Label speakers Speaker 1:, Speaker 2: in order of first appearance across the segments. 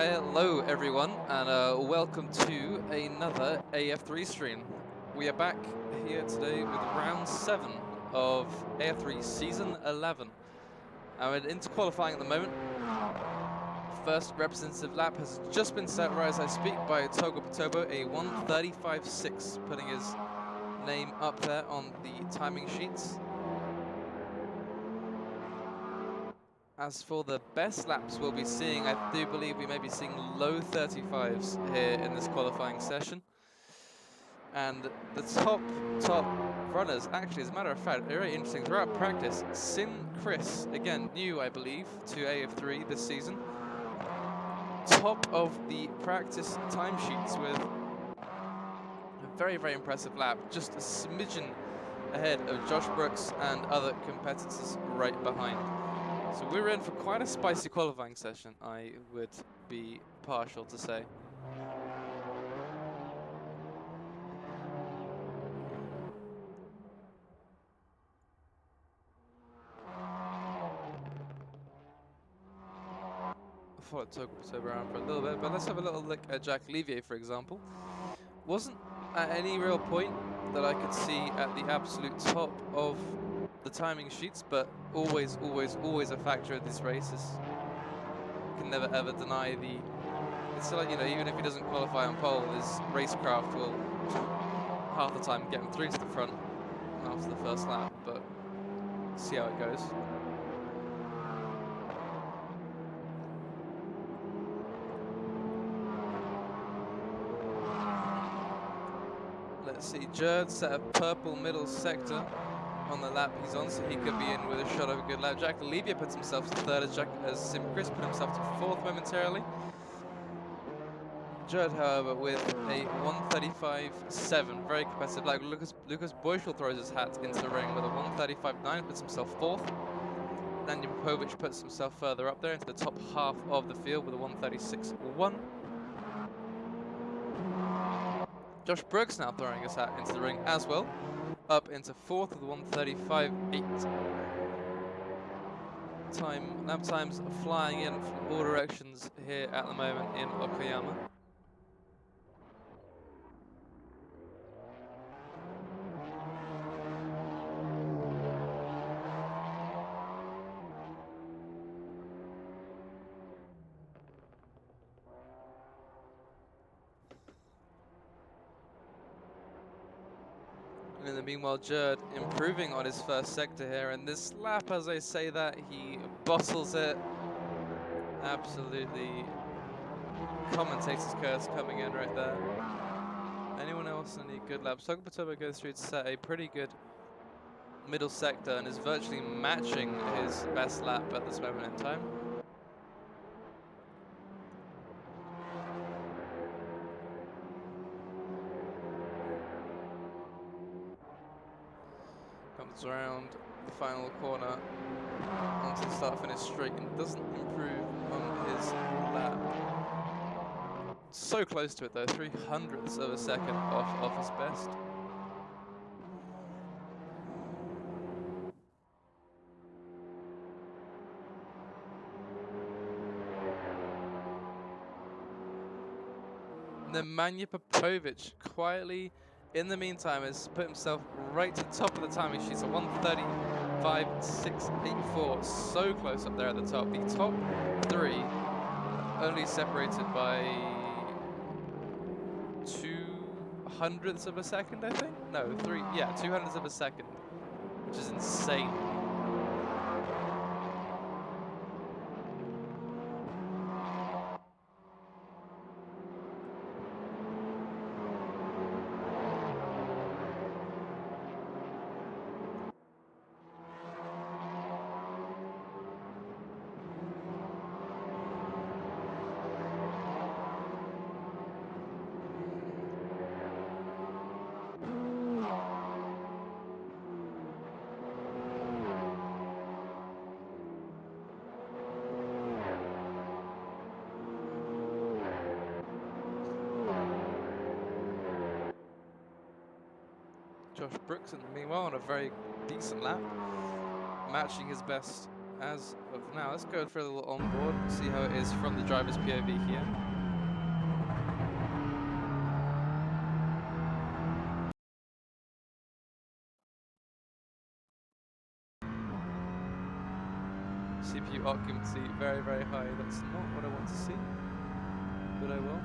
Speaker 1: Hello everyone, and welcome to another AF3 stream. We are back here today with round 7 of AF3 Season 11. We're into qualifying at the moment. First representative lap has just been set right as I speak by Togo Patobo, a 1:35.6, putting his name up there on the timing sheets. As for the best laps we'll be seeing, I do believe we may be seeing low 35s here in this qualifying session. And the top runners, actually, as a matter of fact, very interesting. Throughout practice, Chris, again, new, I believe, to AF3 this season. Top of the practice timesheets with a very, very impressive lap. Just a smidgen ahead of Josh Brooks and other competitors right behind. So we're in for quite a spicy qualifying session, I would be partial to say. I thought it took us around for a little bit, but let's have a little look at Jack Levier, for example. Wasn't at any real point that I could see at the absolute top of the timing sheets, but always a factor of these races. Can never ever deny the. It's like, you know, even if he doesn't qualify on pole, his racecraft will half the time get him through to the front after the first lap, but see how it goes. Let's see, Jerd set a purple middle sector on the lap he's on, so he could be in with a shot of a good lap. Jack Olivia puts himself to third as Sim Chris put himself to fourth momentarily. Jerd, however, with a 1:35.7, very competitive. Like Lucas Boyschel throws his hat into the ring with a 1:35.9, puts himself fourth. Daniel Popovic puts himself further up there into the top half of the field with a 1:36.1. Josh Brooks now throwing his hat into the ring as well, up into fourth with a 1:35.8. Lap times flying in from all directions here at the moment in Okayama. And in the meanwhile, Jerd improving on his first sector here, and this lap, as I say that, he bottles it. Absolutely. Commentator's curse coming in right there. Anyone else any good laps? Togo Patobo goes through to set a pretty good middle sector and is virtually matching his best lap at this moment in time. Comes around the final corner onto the start-finish straight and doesn't improve on his lap. So close to it though, 0.03 of a second off his best. Nemanja Popovic quietly, in the meantime, has put himself right to the top of the timing sheets, a 1:35.684, so close up there at the top. The top three only separated by 0.02 of a second, I think? No, 0.02 of a second, which is insane. Josh Brooks, in the meanwhile, on a very decent lap, matching his best as of now. Let's go for a little onboard, see how it is from the driver's POV here. CPU occupancy very, very high. That's not what I want to see, but I will.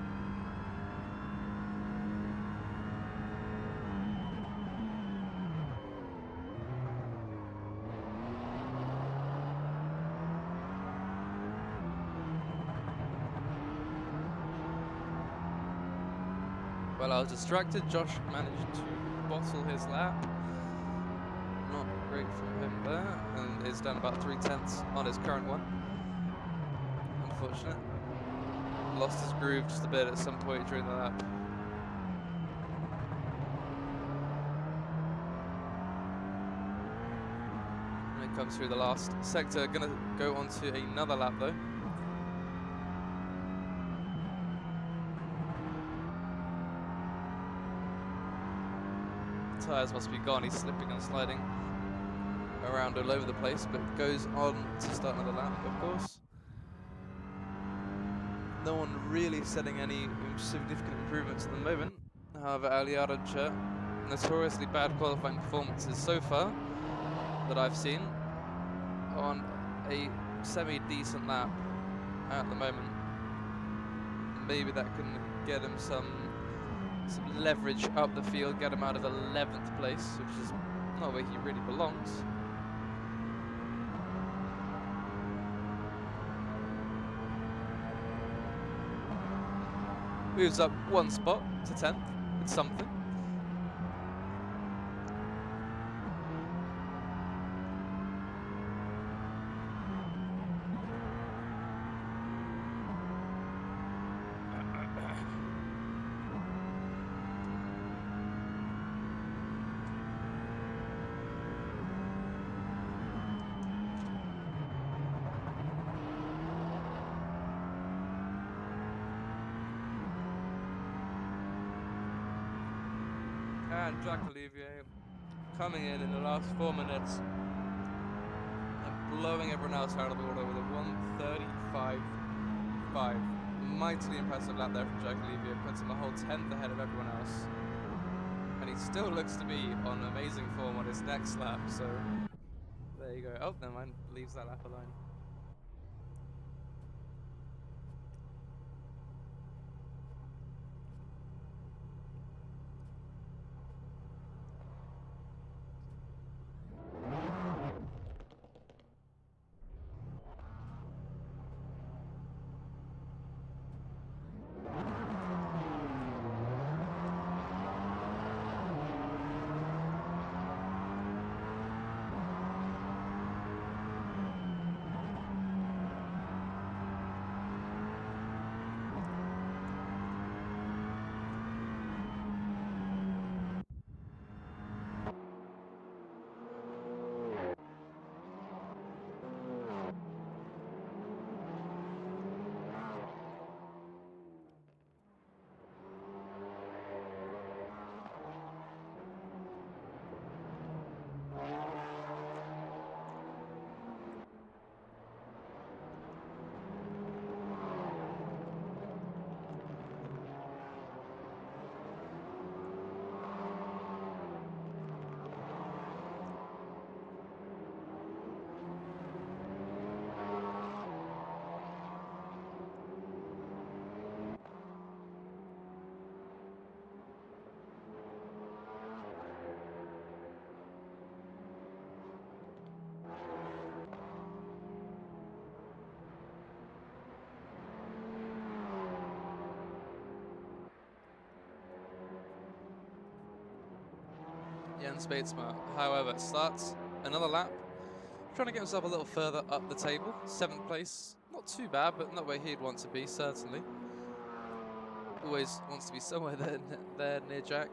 Speaker 1: Well, I was distracted. Josh managed to bottle his lap. Not great from him there, and is down about 3/10 on his current one. Unfortunate. Lost his groove just a bit at some point during the lap. And it comes through the last sector. Gonna go on to another lap though. Tires must be gone. He's slipping and sliding around all over the place, but goes on to start another lap, of course. No one really setting any significant improvements at the moment. However, Aliaraja, notoriously bad qualifying performances so far that I've seen, on a semi-decent lap at the moment. Maybe that can get him some leverage up the field, get him out of 11th place, which is not where he really belongs. Moves up one spot to 10th. It's something. And Jacques Olivier coming in the last 4 minutes and blowing everyone else out of the water with a 1:35.5. Mightily impressive lap there from Jacques Olivier, puts him a whole 10th ahead of everyone else. And he still looks to be on amazing form on his next lap, so there you go. Oh, never mind, leaves that lap alone. Jens Batesma, however, starts another lap, trying to get himself a little further up the table. 7th place, not too bad, but not where he'd want to be, certainly. Always wants to be somewhere there near Jack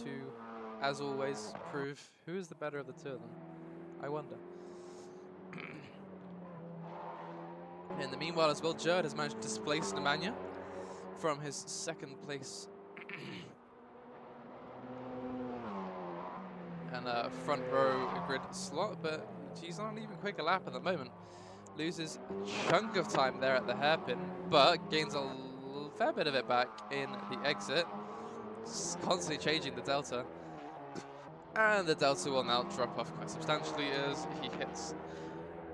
Speaker 1: to, as always, prove who is the better of the two of them. I wonder. In the meanwhile as well, Jared has managed to displace Nemanja from his 2nd place and front row grid slot, but She's on an even quicker lap at the moment. Loses a chunk of time there at the hairpin, but gains a fair bit of it back in the exit. Just constantly changing the delta. And the delta will now drop off quite substantially as he hits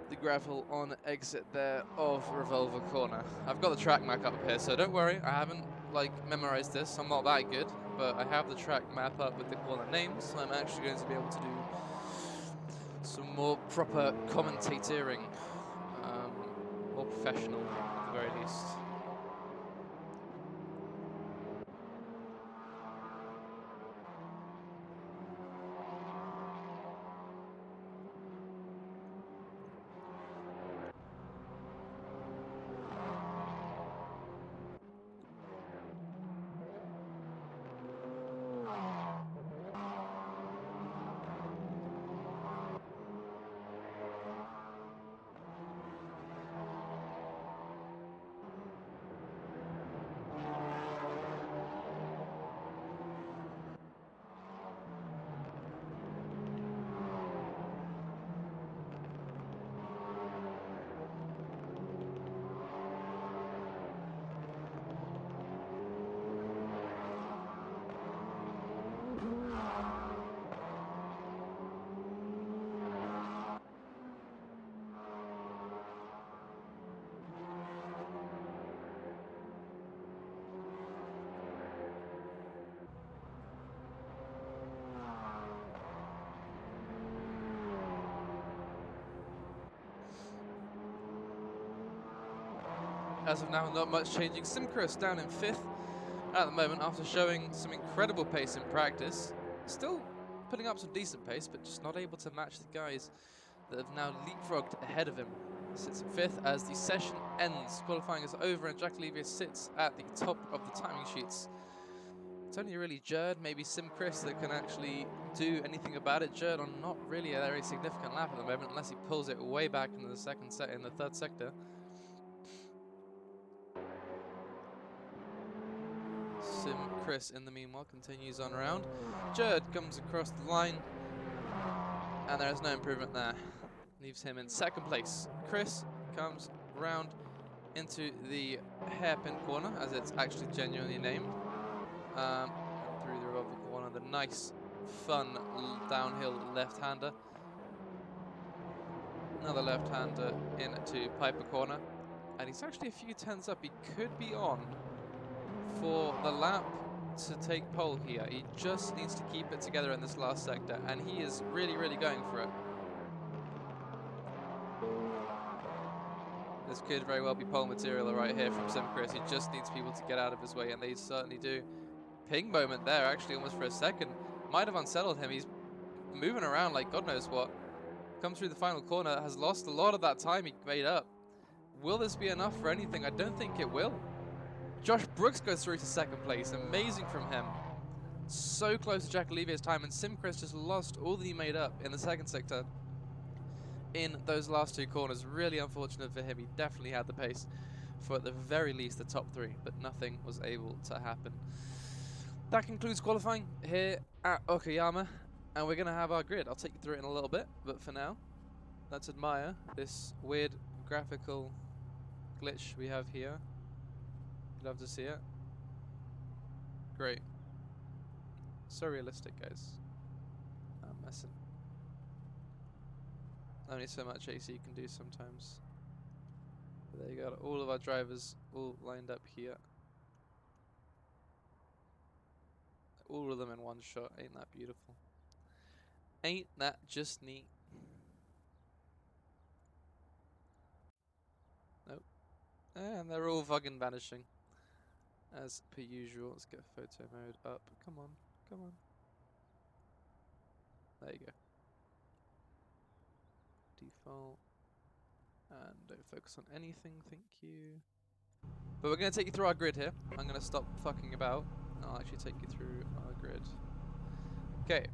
Speaker 1: the gravel on exit there of Revolver Corner. I've got the track map up here, so don't worry, I haven't memorized this. I'm not that good, but I have the track map up with the corner names, so I'm actually going to be able to do some more proper commentating, more professional at the very least. As of now, not much changing. Simchris down in 5th at the moment after showing some incredible pace in practice. Still putting up some decent pace, but just not able to match the guys that have now leapfrogged ahead of him. Sits in 5th as the session ends. Qualifying is over and Jack Olivier sits at the top of the timing sheets. It's only really Jerd, maybe Simchris, that can actually do anything about it. Jerd on not really a very significant lap at the moment, unless he pulls it way back into the third sector. Simchris, in the meanwhile, continues on around. Jerd comes across the line, and there is no improvement there. Leaves him in 2nd place. Chris comes round into the hairpin corner, as it's actually genuinely named. And through the Revolver Corner, the nice, fun downhill left-hander. Another left-hander into Piper Corner. And he's actually a few tenths up. He could be on for the lap to take pole here. He just needs to keep it together in this last sector, and he is really, really going for it. This could very well be pole material right here from Simchris. He just needs people to get out of his way, and they certainly do. Ping moment there, actually, almost for a second. Might have unsettled him. He's moving around like God knows what. Comes through the final corner, has lost a lot of that time he made up. Will this be enough for anything? I don't think it will. Josh Brooks goes through to 2nd place. Amazing from him. So close to Jack Olivier's time, and Simchris just lost all that he made up in the 2nd sector in those last 2 corners. Really unfortunate for him. He definitely had the pace for at the very least the top 3, but nothing was able to happen. That concludes qualifying here at Okayama, and we're going to have our grid. I'll take you through it in a little bit, but for now, let's admire this weird graphical glitch we have here. Love to see it. Great. So realistic, guys. I'm messing. Only so much AC you can do sometimes. But there you go, all of our drivers all lined up here. All of them in one shot. Ain't that beautiful? Ain't that just neat? Nope. And they're all fucking vanishing. As per usual. Let's get photo mode up. Come on. Come on. There you go. Default. And don't focus on anything, thank you. But we're going to take you through our grid here. I'm going to stop fucking about. I'll actually take you through our grid. Okay.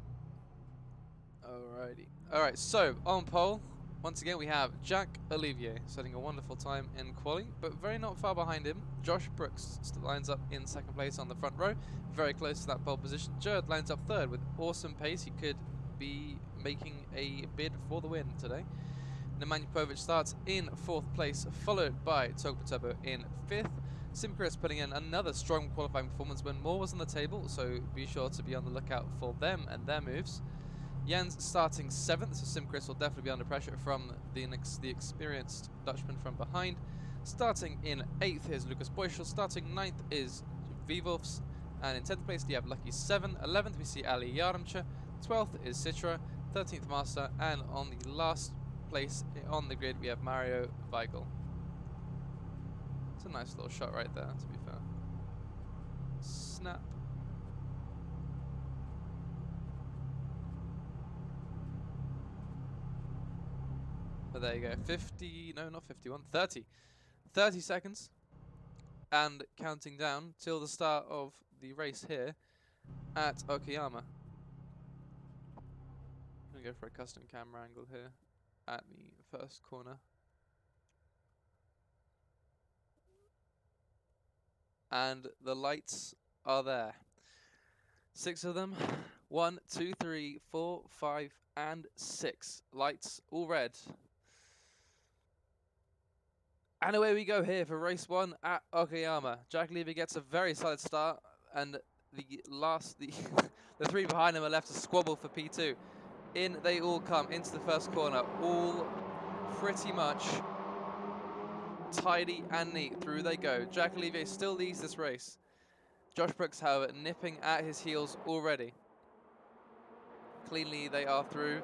Speaker 1: Alrighty. Alright, so on pole, once again we have Jack Olivier setting a wonderful time in quali, but very not far behind him. Josh Brooks lines up in 2nd place on the front row, very close to that pole position. Jerd lines up 3rd with awesome pace. He could be making a bid for the win today. Nemanja Popovic starts in 4th place, followed by Turbo in 5th. Simchris putting in another strong qualifying performance when more was on the table, so be sure to be on the lookout for them and their moves. Jens starting 7th, so Simchris will definitely be under pressure from the experienced Dutchman from behind. Starting in 8th is Lucas Boyschel, starting 9th is Vivovs, and in 10th place you have Lucky 7, 11th we see Ali Yarmcha, 12th is Citra, 13th Master, and on the last place on the grid we have Mario Weigel. It's a nice little shot right there, to be fair. Snap. But there you go, 50, no not 51, 30 seconds, and counting down till the start of the race here at Okayama. I'm gonna go for a custom camera angle here at the first corner. And the lights are there. 6 of them. 1, 2, 3, 4, 5, and 6. Lights all red. And away we go here for race 1 at Okayama. Jack Levy gets a very solid start, and the 3 behind him are left to squabble for P2. In they all come into the first corner, all pretty much tidy and neat. Through they go. Jack Olivier still leads this race. Josh Brooks, however, nipping at his heels already. Cleanly they are through.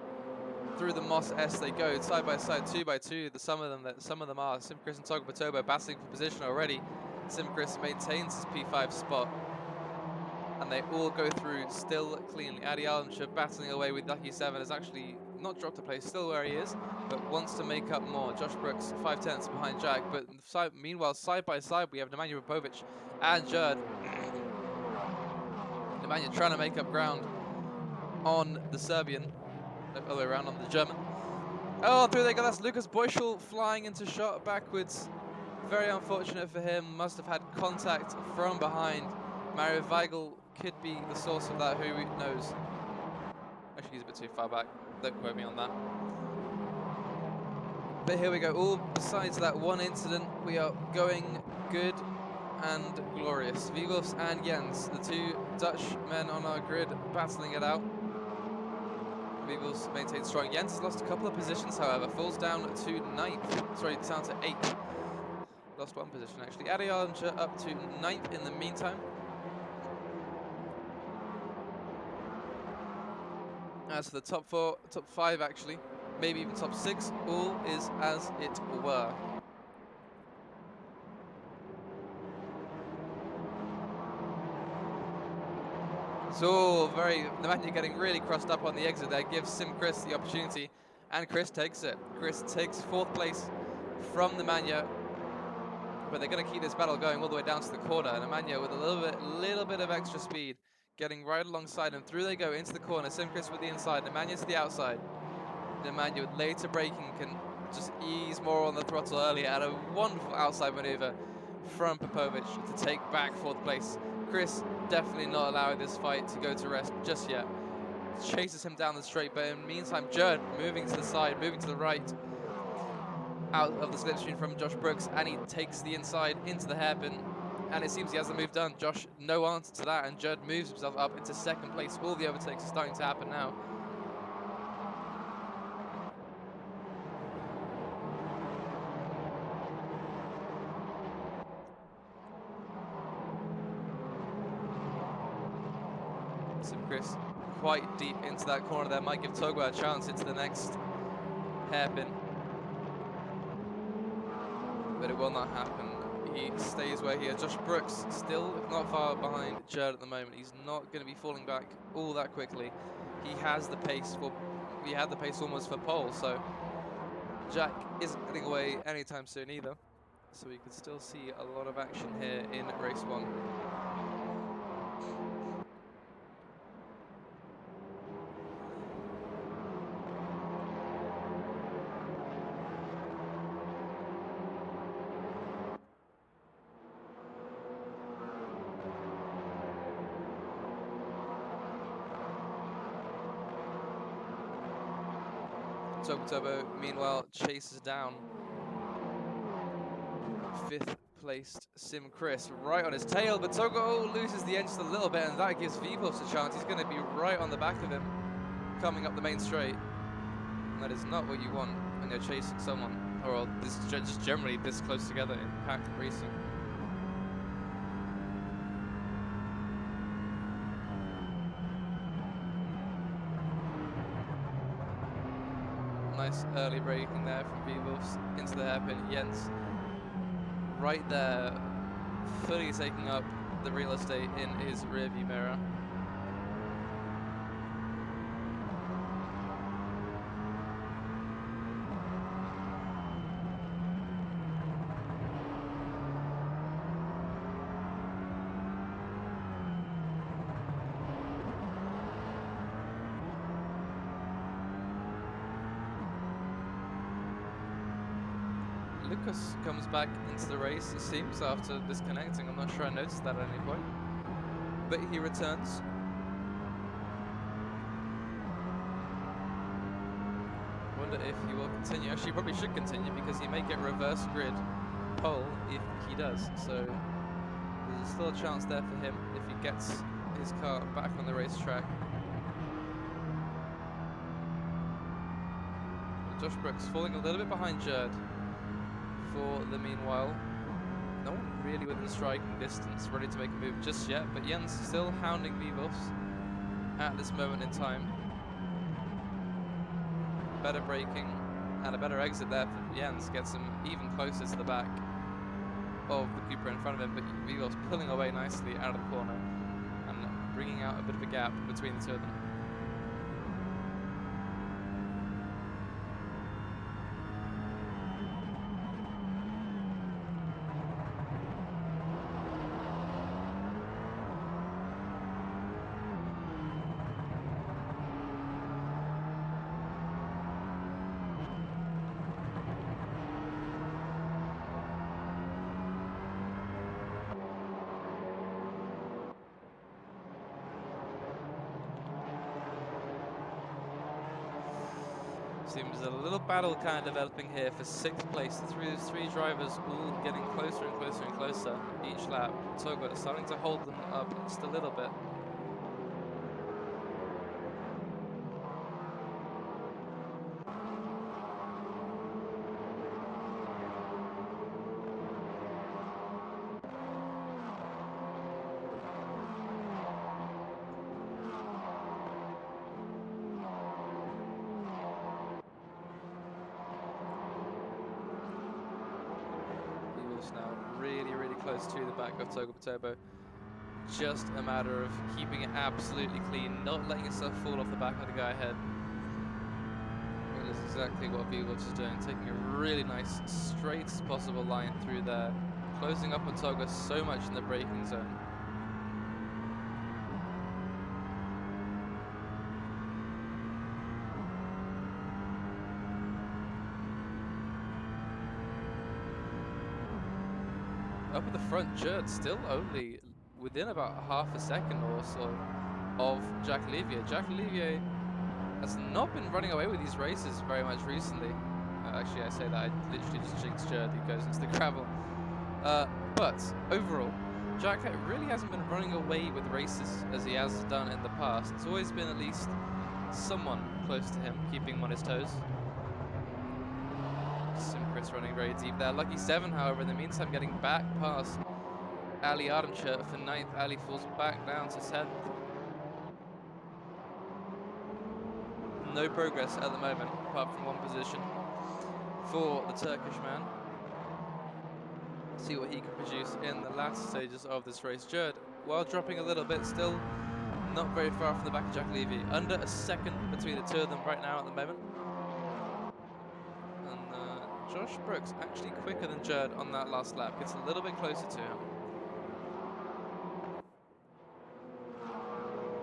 Speaker 1: Through the Moss S they go, side by side, 2 by 2. Some of them are. Simchris and Togo battling for position already. Simchris maintains his P5 spot, and they all go through still cleanly. Adi Almscher battling away with Lucky 7 has actually not dropped a place, still where he is, but wants to make up more. Josh Brooks 5/10 behind Jack, but meanwhile side by side we have Nemanja Popovic and Jerd. Nemanja trying to make up ground on the Serbian, no, other way around, on the German. Oh, through they go, that's Lucas Boyschel flying into shot backwards. Very unfortunate for him, must have had contact from behind. Mario Weigel could be the source of that, who knows. Actually, he's a bit too far back, don't quote me on that. But here we go, all besides that one incident, we are going good and glorious. Vivos and Jens, the 2 Dutch men on our grid, battling it out. Vivos maintains strong. Jens has lost a couple of positions, however, falls down to 9th, sorry, down to 8th. Lost 1 position, actually. Adi Almscher up to 9th in the meantime. As for the top 4, top 5 actually, maybe even top 6, all is as it were. So Nemanja getting really crossed up on the exit there, gives Simchris the opportunity, and Chris takes it. Chris takes 4th place from Nemanja, but they're going to keep this battle going all the way down to the corner. And Nemanja with a little bit of extra speed, getting right alongside him. Through they go into the corner. Simchris with the inside, Nemanja to the outside. Nemanja with later braking can just ease more on the throttle earlier, and a wonderful outside maneuver from Popovic to take back 4th place. Chris definitely not allowing this fight to go to rest just yet. Chases him down the straight, but in the meantime, Jerd moving to the side, moving to the right, out of the slipstream from Josh Brooks, and he takes the inside into the hairpin, and it seems he has the move done. Josh, no answer to that, and Jerd moves himself up into 2nd place. All the overtakes are starting to happen now. Simchris quite deep into that corner there, might give Togo a chance into the next hairpin, but it will not happen. He stays where he is. Josh Brooks still not far behind Jerd at the moment. He's not going to be falling back all that quickly. He has the pace he had the pace almost for pole, so Jack isn't getting away anytime soon either. So we could still see a lot of action here in race 1. Turbo, meanwhile, chases down 5th placed Sim Chris right on his tail, but Togo loses the engine a little bit, and that gives Vivos a chance. He's going to be right on the back of him coming up the main straight. And that is not what you want when you're chasing someone, or this just generally this close together in packed racing. Nice early braking there from Vivos into the hairpin. Jens right there, fully taking up the real estate in his rearview mirror. Lucas comes back into the race, it seems, after disconnecting. I'm not sure I noticed that at any point. But he returns. Wonder if he will continue. Actually, he probably should continue because he may get reverse grid pole if he does. So there's still a chance there for him if he gets his car back on the racetrack. Josh Brooks falling a little bit behind Jerd for the meanwhile. No one really within striking distance, ready to make a move just yet, but Jens still hounding Vivos at this moment in time. Better braking and a better exit there for Jens gets him even closer to the back of the Cooper in front of him, but Vivos pulling away nicely out of the corner and bringing out a bit of a gap between the two of them. Seems a little battle kind of developing here for 6th place. The three drivers all getting closer and closer and closer each lap. Togo starting to hold them up just a little bit. Now really close to the back of Togo Turbo. Just a matter of keeping it absolutely clean, not letting yourself fall off the back of the guy ahead. That is exactly what Vivos is doing, taking a really nice straight as possible line through there, closing up on Togo so much in the braking zone. Up at the front, Jerd still only within about half a second or so of Jack Olivier. Jack Olivier has not been running away with these races very much recently. Actually, I say that, I literally just jinxed Jerd, he goes into the gravel. But overall, Jack really hasn't been running away with races as he has done in the past. It's always been at least someone close to him, keeping him on his toes. Simchris running very deep there. Lucky 7, however, in the meantime, getting back past Ali Armchair for 9th. Ali falls back down to 10th. No progress at the moment, apart from one position for the Turkish man. See what he can produce in the latter stages of this race. Jerd, while dropping a little bit, still not very far from the back of Jack Levy. Under a second between the two of them right now at the moment. Josh Brooks actually quicker than Jerd on that last lap, gets a little bit closer to him.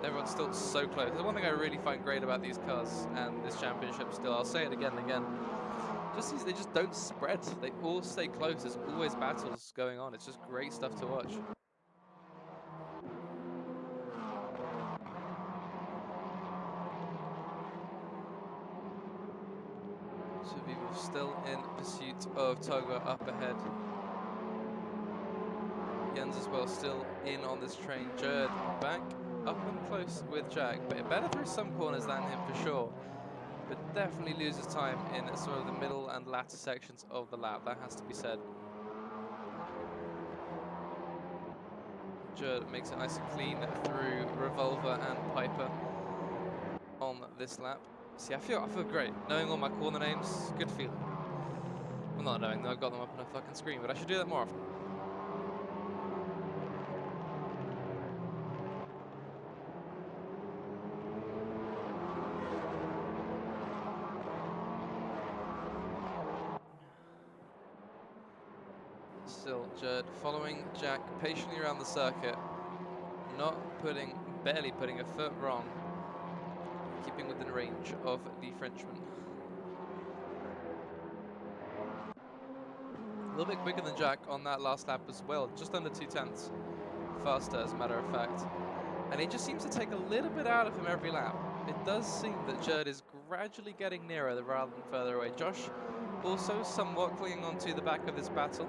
Speaker 1: Everyone's still so close. The one thing I really find great about these cars and this championship still, I'll say it again and again, they just don't spread. They all stay close. There's always battles going on. It's just great stuff to watch. Vivo still in pursuit of Togo up ahead. Jens as well still in on this train. Jerd back up and close with Jack, but better through some corners than him for sure. But definitely loses time in some of the middle and latter sections of the lap, that has to be said. Jerd makes it nice and clean through Revolver and Piper on this lap. See, I feel great. Knowing all my corner names, good feeling. Well, not knowing them, I've got them up on a fucking screen, but I should do that more often. Still, Jerd following Jack patiently around the circuit, barely putting a foot wrong, keeping within range of the Frenchman. A little bit quicker than Jack on that last lap as well, just under 2/10 faster as a matter of fact. And he just seems to take a little bit out of him every lap. It does seem that Jerd is gradually getting nearer rather than further away. Josh also somewhat clinging on to the back of this battle,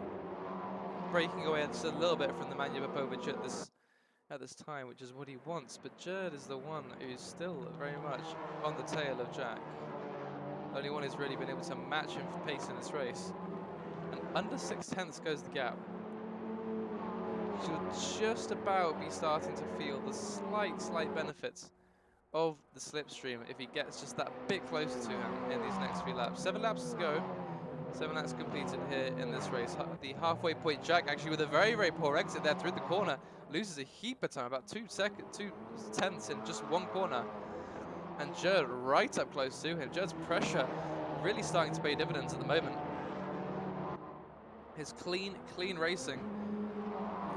Speaker 1: breaking away just a little bit from the Manja Popovic at this time, which is what he wants. But Jerd is the one who's still very much on the tail of Jack. The only one who's really been able to match him for pace in this race. And under 6/10 goes the gap. She'll just about be starting to feel the slight benefits of the slipstream if he gets just that bit closer to him in these next few laps. 7 laps to go. 7 laps completed here in this race. The halfway point, Jack actually with a very poor exit there through the corner, loses a heap of time, about 2/10 in just one corner. And Jerd right up close to him. Jerd's pressure really starting to pay dividends at the moment. His clean racing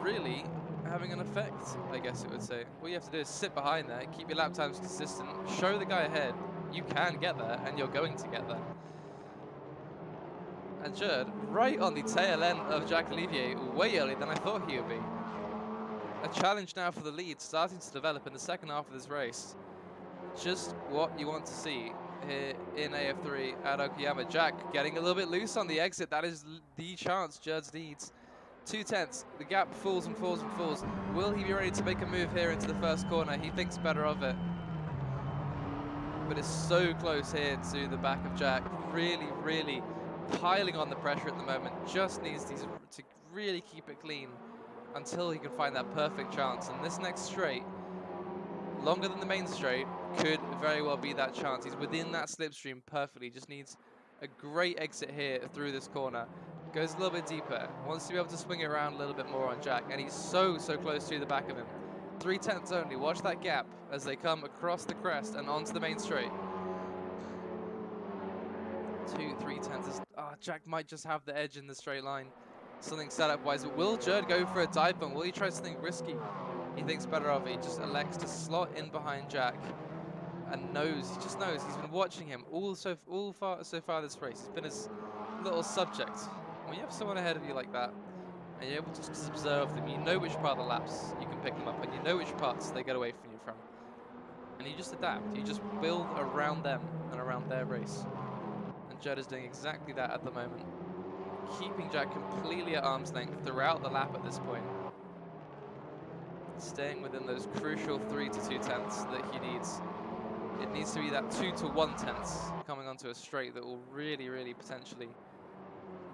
Speaker 1: really having an effect, I guess it would say. All you have to do is sit behind there, keep your lap times consistent, show the guy ahead you can get there, and you're going to get there. And Jerd, right on the tail end of Jack Olivier, way earlier than I thought he would be. A challenge now for the lead, starting to develop in the second half of this race. Just what you want to see here in AF3 at Okayama. Jack getting a little bit loose on the exit. That is the chance Jerd needs. 2/10, the gap falls and falls and falls. Will he be ready to make a move here into the first corner? He thinks better of it. But it's so close here to the back of Jack. Really piling on the pressure at the moment. Just needs to really keep it clean until he can find that perfect chance. And this next straight, longer than the main straight, could very well be that chance. He's within that slipstream perfectly. Just needs a great exit here through this corner. Goes a little bit deeper, wants to be able to swing it around a little bit more on Jack, and he's so close to the back of him. 3/10 only, watch that gap as they come across the crest and onto the main straight. 3/10. Jack might just have the edge in the straight line. Something setup-wise, but will Jerd go for a dive bomb? Will he try something risky? He thinks better of it. He just elects to slot in behind Jack and he just knows. He's been watching him so far this race. He's been his little subject. When you have someone ahead of you like that, and you're able to just observe them, you know which part of the laps you can pick them up, and you know which parts they get away from you from. And you just adapt. You just build around them and around their race. And Jerd is doing exactly that at the moment. Keeping Jack completely at arm's length throughout the lap at this point. Staying within those crucial 3 to 2/10 that he needs. It needs to be that 2 to 1/10 coming onto a straight that will really potentially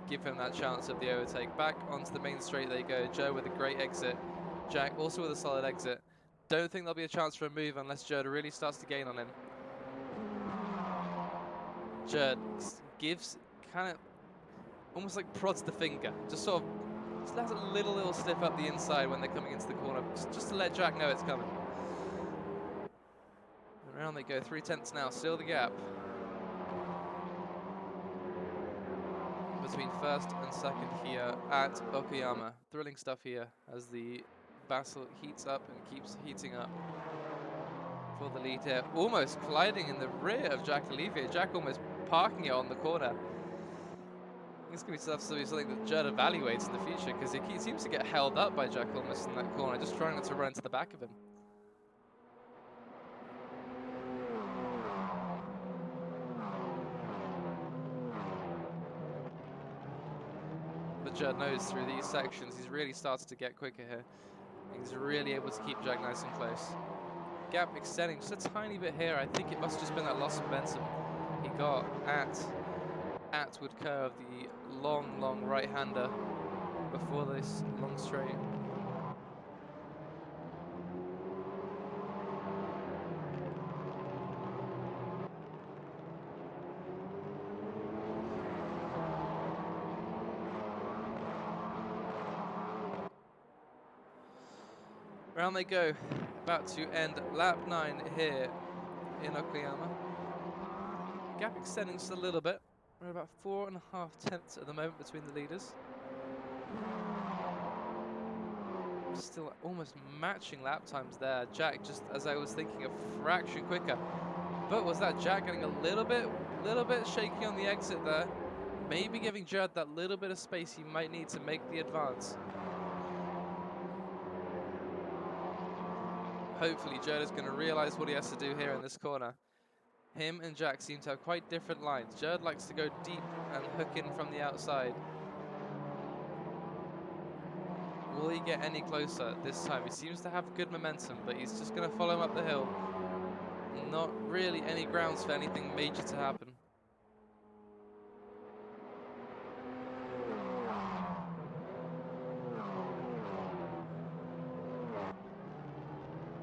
Speaker 1: give him that chance of the overtake. Back onto the main straight they go. Joe with a great exit. Jack also with a solid exit. Don't think there'll be a chance for a move unless Jerd really starts to gain on him. Jerd gives kind of almost like prods the finger. Just sort of just has a little slip up the inside when they're coming into the corner, just to let Jack know it's coming. And around they go, 3/10 now, still the gap between first and second here at Okayama. Thrilling stuff here as the battle heats up and keeps heating up for the lead here. Almost colliding in the rear of Jack Olivier. Jack almost parking it on the corner. It's going to be something that Jerd evaluates in the future, because he seems to get held up by Jack almost in that corner, just trying not to run into the back of him. the Jerd knows through these sections, he's really started to get quicker here. He's really able to keep Jack nice and close. Gap extending just a tiny bit here. I think it must have just been that loss of momentum he got at wood curve, the long right-hander before this long straight. Round they go, about to end lap 9 here in Okayama. Gap extending just a little bit. We're about 4.5 tenths at the moment between the leaders. Still almost matching lap times there. Jack, just as I was thinking, a fraction quicker. But was that Jack getting a little bit shaky on the exit there? Maybe giving Jerd that little bit of space he might need to make the advance. Hopefully Jerd is going to realize what he has to do here in this corner. Him and Jack seem to have quite different lines. Jerd likes to go deep and hook in from the outside. Will he get any closer this time? He seems to have good momentum, but he's just going to follow him up the hill. Not really any grounds for anything major to happen.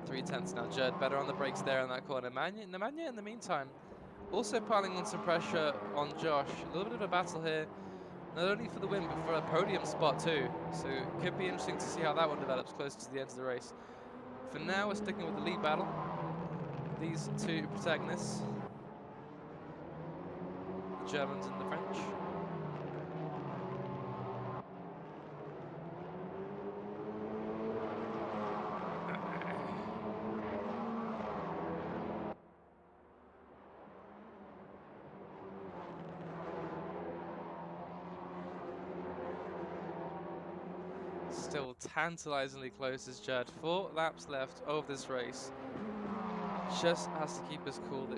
Speaker 1: Three-tenths now. Jerd better on the brakes there in that corner. Nemanja in the meantime also piling on some pressure on Josh. A little bit of a battle here, not only for the win, but for a podium spot too. So it could be interesting to see how that one develops close to the end of the race. For now, we're sticking with the lead battle. These two protagonists, the Germans and the French. Still tantalizingly close as Jerd. 4 laps left of this race. Just has to keep his cool.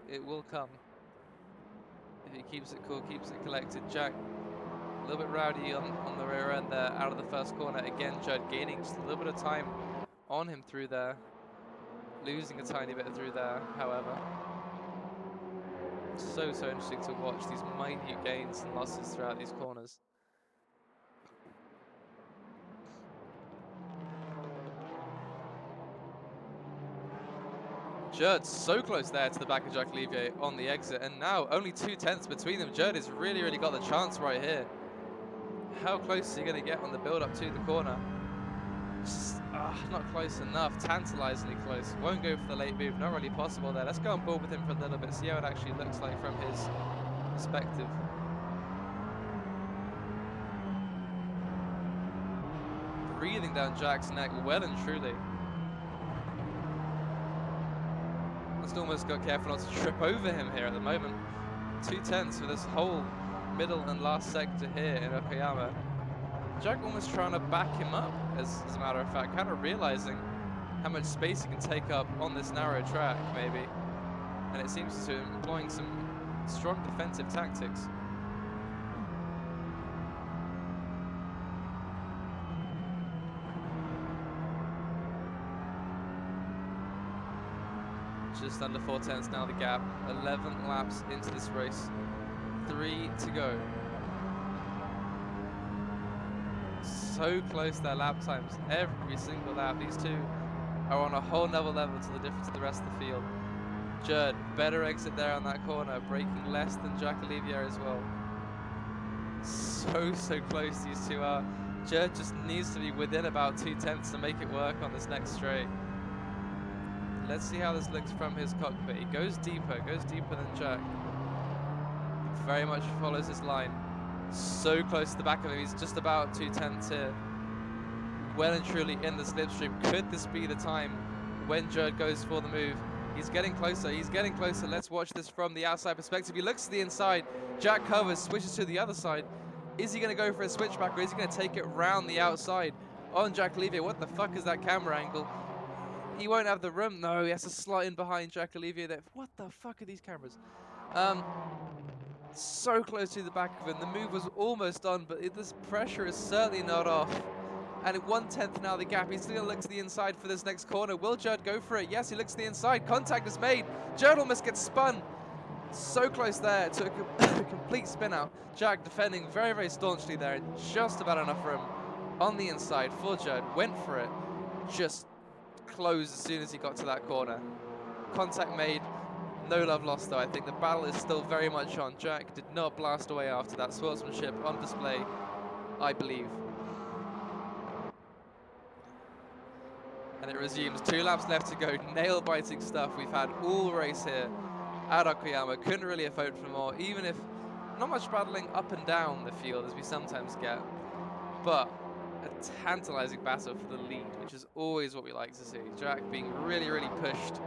Speaker 1: It will come. If he keeps it cool, keeps it collected. Jack, a little bit rowdy on the rear end there, out of the first corner. Again, Jerd gaining just a little bit of time on him through there. Losing a tiny bit through there, however. So interesting to watch these minute gains and losses throughout these corners. Jerd so close there to the back of Jack Olivier on the exit, and now only 2 tenths between them. Jerd has really got the chance right here. How close is he going to get on the build up to the corner? Just, not close enough. Tantalizingly close. Won't go for the late move. Not really possible there. Let's go on board with him for a little bit, see how it actually looks like from his perspective. Breathing down Jack's neck well and truly. Just almost got careful not to trip over him here at the moment. 2 tenths for this whole middle and last sector here in Okayama. Jack almost trying to back him up, as a matter of fact, kind of realizing how much space he can take up on this narrow track, maybe. And it seems to be employing some strong defensive tactics. Just under 4 tenths now the gap. 11 laps into this race. 3 to go. So close their lap times every single lap. These two are on a whole nother level to the difference of the rest of the field. Jerd, better exit there on that corner, braking less than Jack Olivier as well. So close these two are. Jerd just needs to be within about 2 tenths to make it work on this next straight. Let's see how this looks from his cockpit. He goes deeper than Jack. Very much follows his line. So close to the back of him. He's just about 2 tenths here. Well and truly in the slipstream. Could this be the time when Jerd goes for the move? He's getting closer. Let's watch this from the outside perspective. He looks to the inside. Jack covers, switches to the other side. Is he going to go for a switchback, or is he going to take it round the outside on Jack Olivier? What the fuck is that camera angle? He won't have the room. No, he has to slot in behind Jack Olivier there. What the fuck are these cameras? So close to the back of him. The move was almost done, but this pressure is certainly not off. And at 1/10 now the gap. He's still going to look to the inside for this next corner. Will Jerd go for it? Yes, he looks to the inside. Contact is made. Jerd almost gets spun. So close there. Took a complete spin out. Jack defending very, very staunchly there. Just about enough room on the inside for Jerd. Went for it. Just closed as soon as he got to that corner. Contact made. No love lost though. I think the battle is still very much on. Jack did not blast away after that. Sportsmanship on display, I believe. And it resumes. 2 laps left to go. Nail-biting stuff we've had all race here at Okayama. Couldn't really have hoped for more, even if not much battling up and down the field as we sometimes get. But a tantalizing battle for the lead, which is always what we like to see. Jack being really, really pushed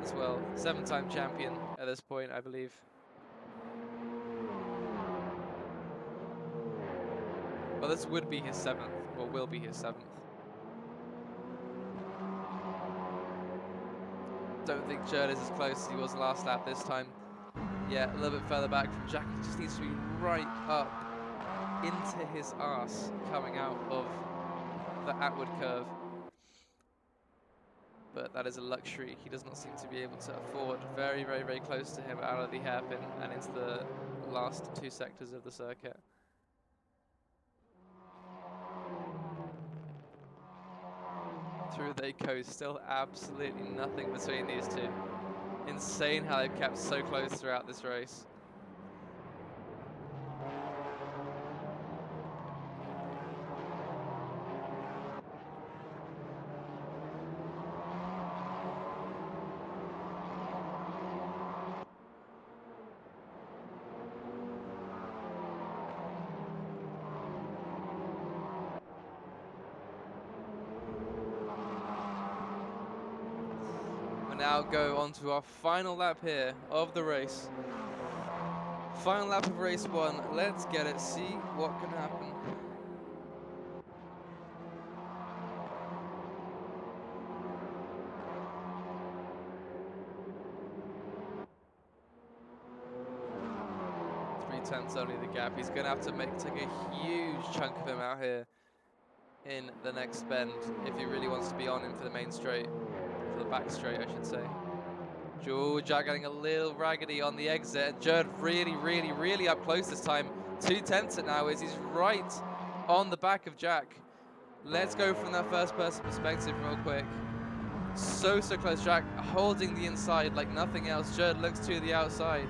Speaker 1: as well. 7-time champion at this point, I believe. Well, this would be his 7th, or will be his 7th. Don't think Jerd is as close as he was last lap this time. Yeah, a little bit further back from Jack. He just needs to be right up into his arse coming out of the Atwood curve. But that is a luxury he does not seem to be able to afford. Very, very, very close to him out of the hairpin and into the last 2 sectors of the circuit. Through they go, still absolutely nothing between these two. Insane how they've kept so close throughout this race. Now go on to our final lap here of the race. Final lap of race 1. Let's get it, see what can happen. .3 only the gap. He's going to have to take a huge chunk of him out here in the next bend if he really wants to be on him for the main straight. For the back straight, I should say. Jack getting a little raggedy on the exit, and Jerd really, really, really up close this time. 2/10 it now is. He's right on the back of Jack. Let's go from that first person perspective real quick. So close. Jack holding the inside like nothing else. Jerd looks to the outside.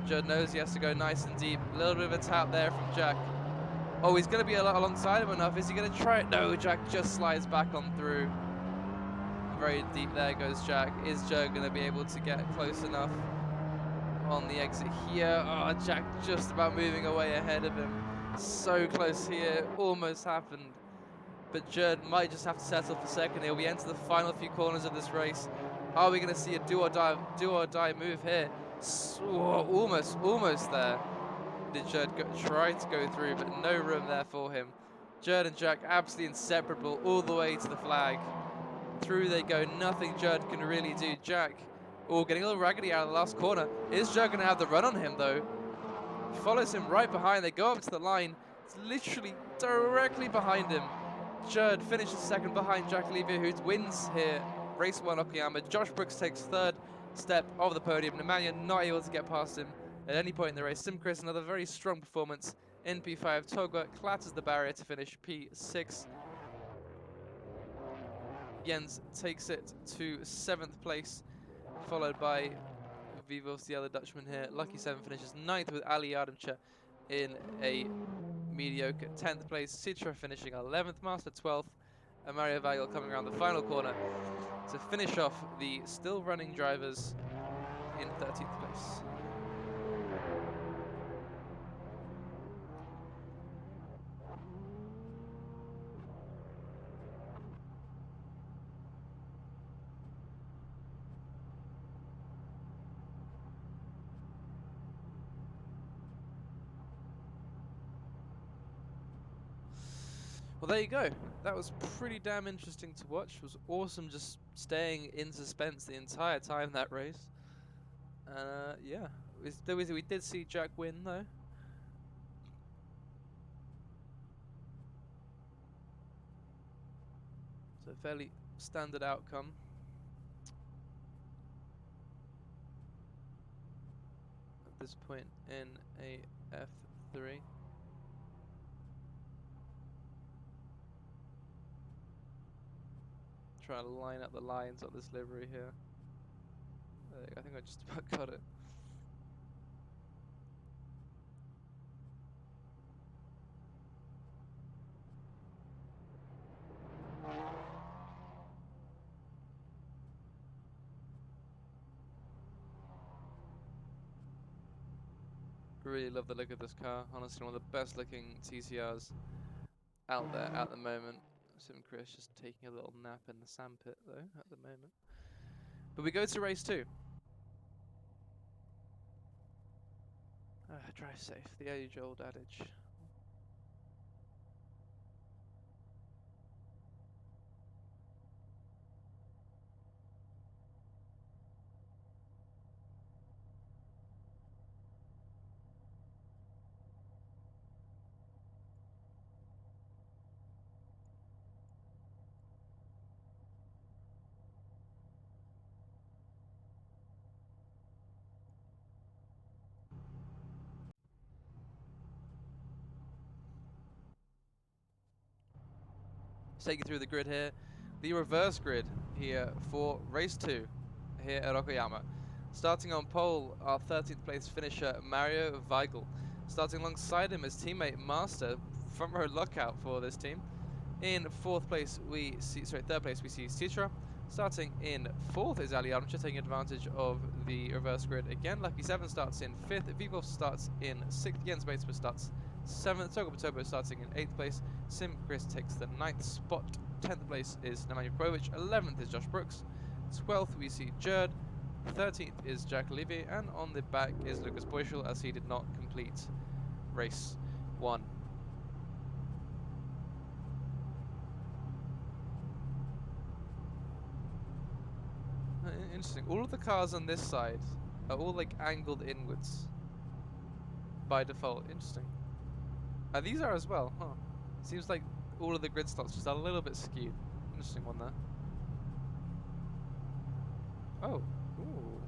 Speaker 1: Jerd knows he has to go nice and deep. A little bit of a tap there from Jack. Oh, he's going to be alongside him enough. Is he going to try it? No, Jack just slides back on through. Very deep there goes Jack. Is Jerd going to be able to get close enough on the exit here? Oh, Jack just about moving away ahead of him. So close here, almost happened. But Jerd might just have to settle for second here. We enter the final few corners of this race. Are we going to see a do or die move here? Almost there. Did Jerd try to go through, but no room there for him. Jerd and Jack absolutely inseparable all the way to the flag. Through they go, nothing Jerd can really do. Jack, getting a little raggedy out of the last corner. Is Jerd going to have the run on him though? Follows him right behind. They go up to the line. It's literally directly behind him. Jerd finishes second behind Jack Levy, who wins here. Race 1 Okayama. Josh Brooks takes 3rd step of the podium. Nemanja not able to get past him at any point in the race. Sim Chris, another very strong performance in P5. Toga clatters the barrier to finish P6. Jens takes it to 7th place, followed by Vivos, the other Dutchman here. Lucky 7 finishes 9th with Ali Adamcha in a mediocre 10th place. Citra finishing 11th, Master 12th, and Mario Vagel coming around the final corner to finish off the still running drivers in 13th place. Well, there you go. That was pretty damn interesting to watch. It was awesome just staying in suspense the entire time that race. Yeah, we did see Jack win though. So fairly standard outcome. At this point in AF3. Trying to line up the lines on this livery here. I think I just about got it. Really love the look of this car. Honestly, one of the best looking TCRs out there at the moment. Sim Chris just taking a little nap in the sandpit though at the moment. But we go to race 2. Drive safe, the age-old adage. Take you through the grid here. The reverse grid here for race 2 here at Okayama. Starting on pole, our 13th place finisher, Mario Weigel. Starting alongside him is teammate Master, front row lockout for this team. In third place we see Citra. Starting in 4th is Ali Archer, taking advantage of the reverse grid again. Lucky 7 starts in 5th, Vivov starts in 6th, Jens Batesman starts 7th, Togo starting in 8th place, Sim Chris takes the 9th spot, 10th place is Nemanja Provic, 11th is Josh Brooks, 12th we see Jerd, 13th is Jack Levy, and on the back is Lucas Boyschel as he did not complete race 1. Interesting. All of the cars on this side are all like angled inwards by default. Interesting. These are as well, huh? Seems like all of the grid slots just a little bit skewed. Interesting one there. Oh, ooh.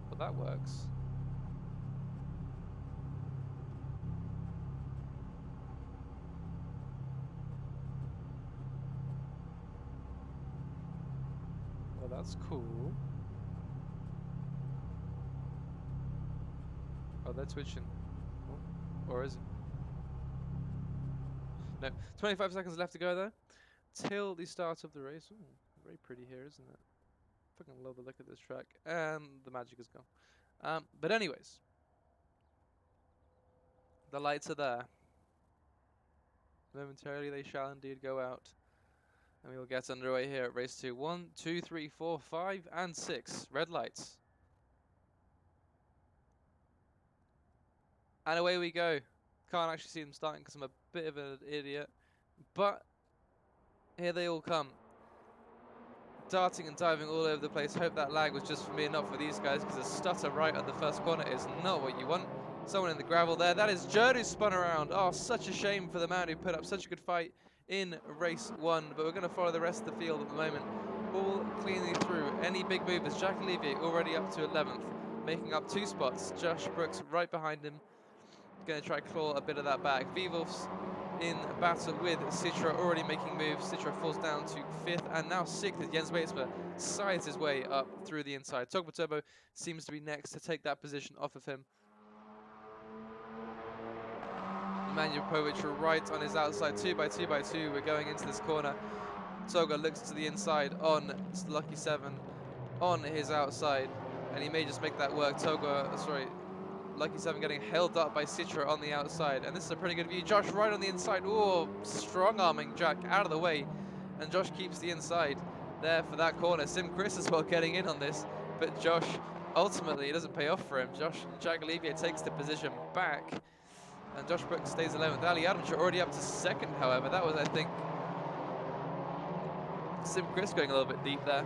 Speaker 1: Well, that works. Well, that's cool. Oh, they're twitching. Oh, or is it? No, 25 seconds left to go though. Till the start of the race. Ooh, very pretty here, isn't it? Fucking love the look of this track. And the magic is gone. But anyways. The lights are there. Momentarily they shall indeed go out. And we will get underway here at race 2. 1, 2, 3, 4, 5, and 6. Red lights. And away we go. Can't actually see them starting because I'm a bit of an idiot. But here they all come. Darting and diving all over the place. Hope that lag was just for me and not for these guys, because a stutter right at the first corner is not what you want. Someone in the gravel there. That is Jerd who spun around. Oh, such a shame for the man who put up such a good fight in race 1. But we're going to follow the rest of the field at the moment. All cleanly through. Any big movers? Jack Olivier already up to 11th, making up 2 spots. Josh Brooks right behind him. Going to try claw a bit of that back. Vivov's in battle with Citra, already making moves. Citra falls down to 5th and now 6th as Jens Batesman sides his way up through the inside. Togba Turbo seems to be next to take that position off of him. Nemanja Provic right on his outside, 2 by 2 by 2. We're going into this corner. Toga looks to the inside on Lucky 7 on his outside, and he may just make that work. Lucky 7 getting held up by Citra on the outside. And this is a pretty good view. Josh right on the inside. Ooh, strong-arming Jack out of the way. And Josh keeps the inside there for that corner. Sim Chris as well getting in on this. But Josh, ultimately, it doesn't pay off for him. Jack Olivier takes the position back. And Josh Brooks stays 11th. Ali Adams already up to 2nd, however. That was, I think, Sim Chris going a little bit deep there.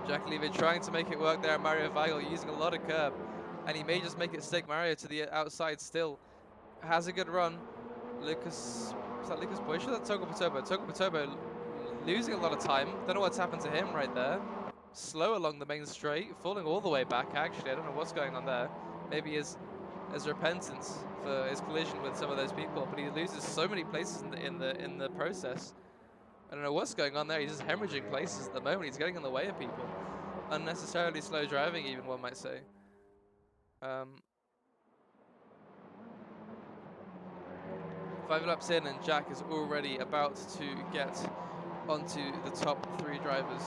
Speaker 1: Jack Levy trying to make it work there. Mario Weigel using a lot of curb. And he may just make it stick. Mario to the outside still. Has a good run. Lucas, is that Lucas Bush or that Togo Patobo? Togo Patobo losing a lot of time. Don't know what's happened to him right there. Slow along the main straight, falling all the way back actually. I don't know what's going on there. Maybe his repentance for his collision with some of those people, but he loses so many places in the process. I don't know what's going on there. He's just hemorrhaging places at the moment. He's getting in the way of people. Unnecessarily slow driving, even one might say. 5 laps in, and Jack is already about to get onto the top 3 drivers.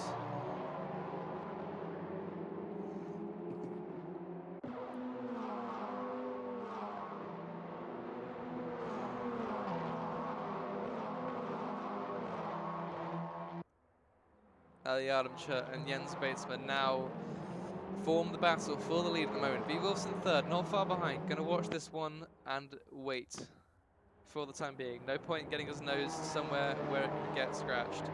Speaker 1: Ali Adamcha and Jens Batesman now form the battle for the lead at the moment. V Wolf's in third, not far behind. Gonna watch this one and wait for the time being. No point in getting his nose somewhere where it could get scratched.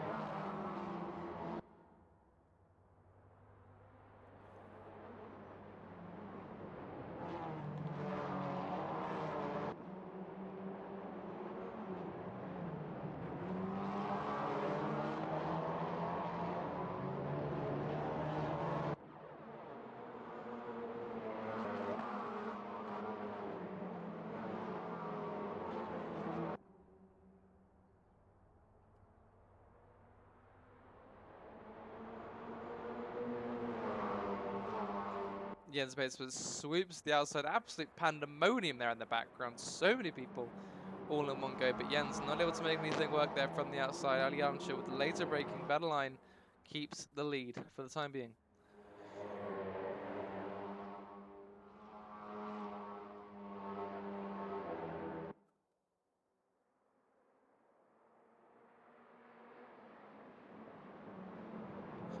Speaker 1: Jens Batesman swoops the outside. Absolute pandemonium there in the background. So many people all in one go, but Jens not able to make anything work there from the outside. Ali Adamcha with the later braking better line keeps the lead for the time being.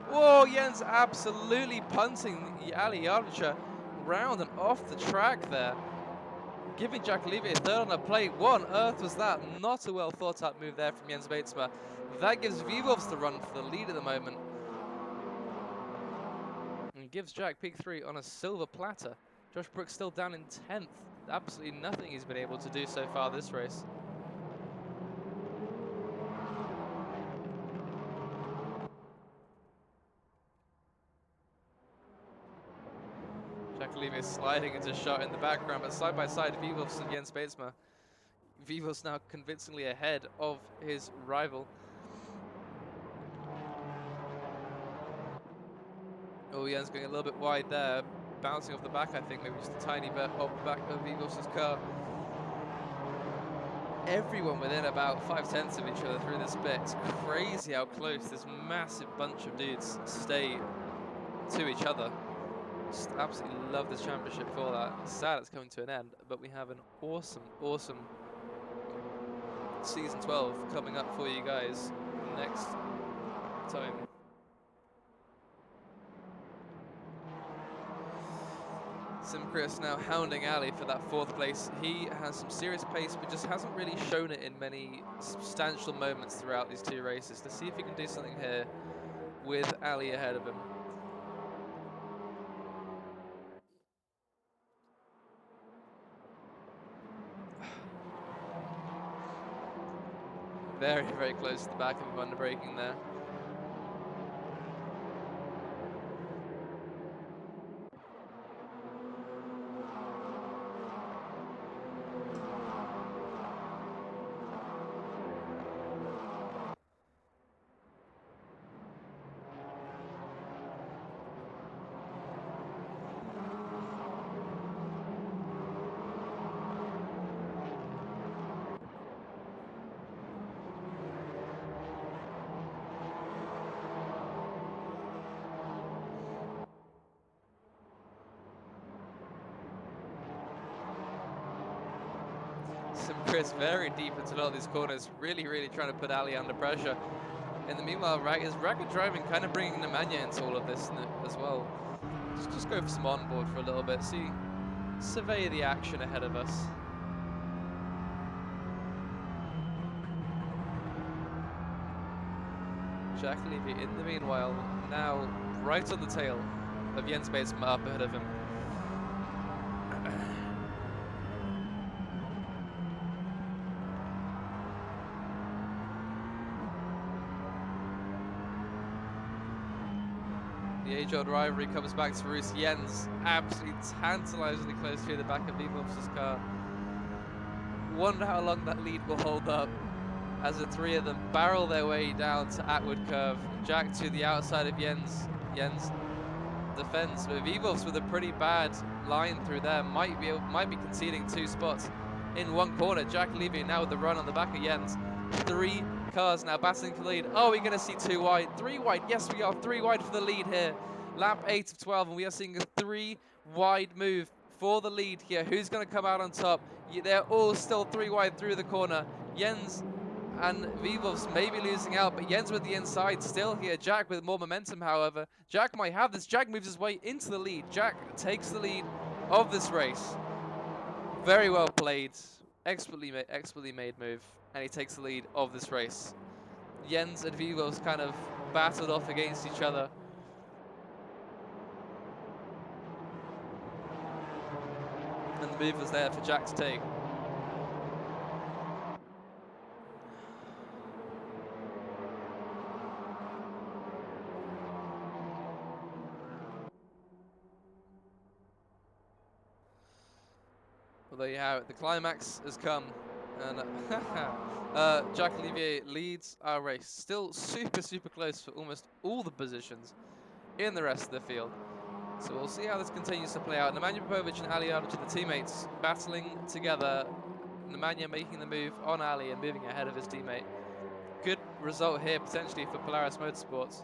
Speaker 1: Whoa, Jens absolutely punting Ali Adamcha round and off the track there. Giving Jack Levy a third on the plate. What on earth was that? Not a well thought out move there from Jens Batesma. That gives V-Wolves the run for the lead at the moment. And gives Jack P3 on a silver platter. Josh Brooks still down in 10th. Absolutely nothing he's been able to do so far this race. Jack Levy is sliding into shot in the background, but side by side, V-Wolves and Jens Batesma. V-Wolves now convincingly ahead of his rival. Oh, Jens going a little bit wide there, bouncing off the back, I think, maybe just a tiny bit off the back of V-Wolves' car. Everyone within about 5/10 of each other through this bit. It's crazy how close this massive bunch of dudes stay to each other. Just absolutely love this championship for that. It's sad it's coming to an end, but we have an awesome, awesome season 12 coming up for you guys next time. Sim Chris now hounding Ali for that 4th place. He has some serious pace, but just hasn't really shown it in many substantial moments throughout these 2 races. Let's see if he can do something here with Ali ahead of him. Very, very close to the back of him under braking there. Sim Chris very deep into all these corners, really, really trying to put Ali under pressure. In the meanwhile, his rapid driving kind of bringing Nemanja into all of this as well. Just go for some onboard for a little bit, survey the action ahead of us. Jack Levy, in the meanwhile, now right on the tail of Jens Batesma up ahead of him. The age-old rivalry comes back to roost. Jens absolutely tantalizingly close to the back of Vivov's car. Wonder how long that lead will hold up as the three of them barrel their way down to Atwood Curve. Jack to the outside of Jens. Jens defends, but Vivov's with a pretty bad line through there. Might be conceding 2 spots in one corner. Jack Levy now with the run on the back of Jens. 3 cars now battling for the lead. Oh, we're going to see 2 wide, 3 wide. Yes, we are 3 wide for the lead here. Lap 8 of 12, and we are seeing a 3 wide move for the lead here. Who's going to come out on top? They're all still 3 wide through the corner. Jens and Vivov's maybe losing out, but Jens with the inside still here. Jack with more momentum, however. Jack might have this. Jack moves his way into the lead. Jack takes the lead of this race. Very well played. Expertly made move. And he takes the lead of this race. Jens and Vivov's kind of battled off against each other. And the move was there for Jack to take. Well, there you have it. The climax has come. And Jack Olivier leads our race. Still super close for almost all the positions in the rest of the field. So we'll see how this continues to play out. Nemanja Popovic and Ali Ardic, the teammates, battling together. Nemanja making the move on Ali and moving ahead of his teammate. Good result here potentially for Polaris Motorsports.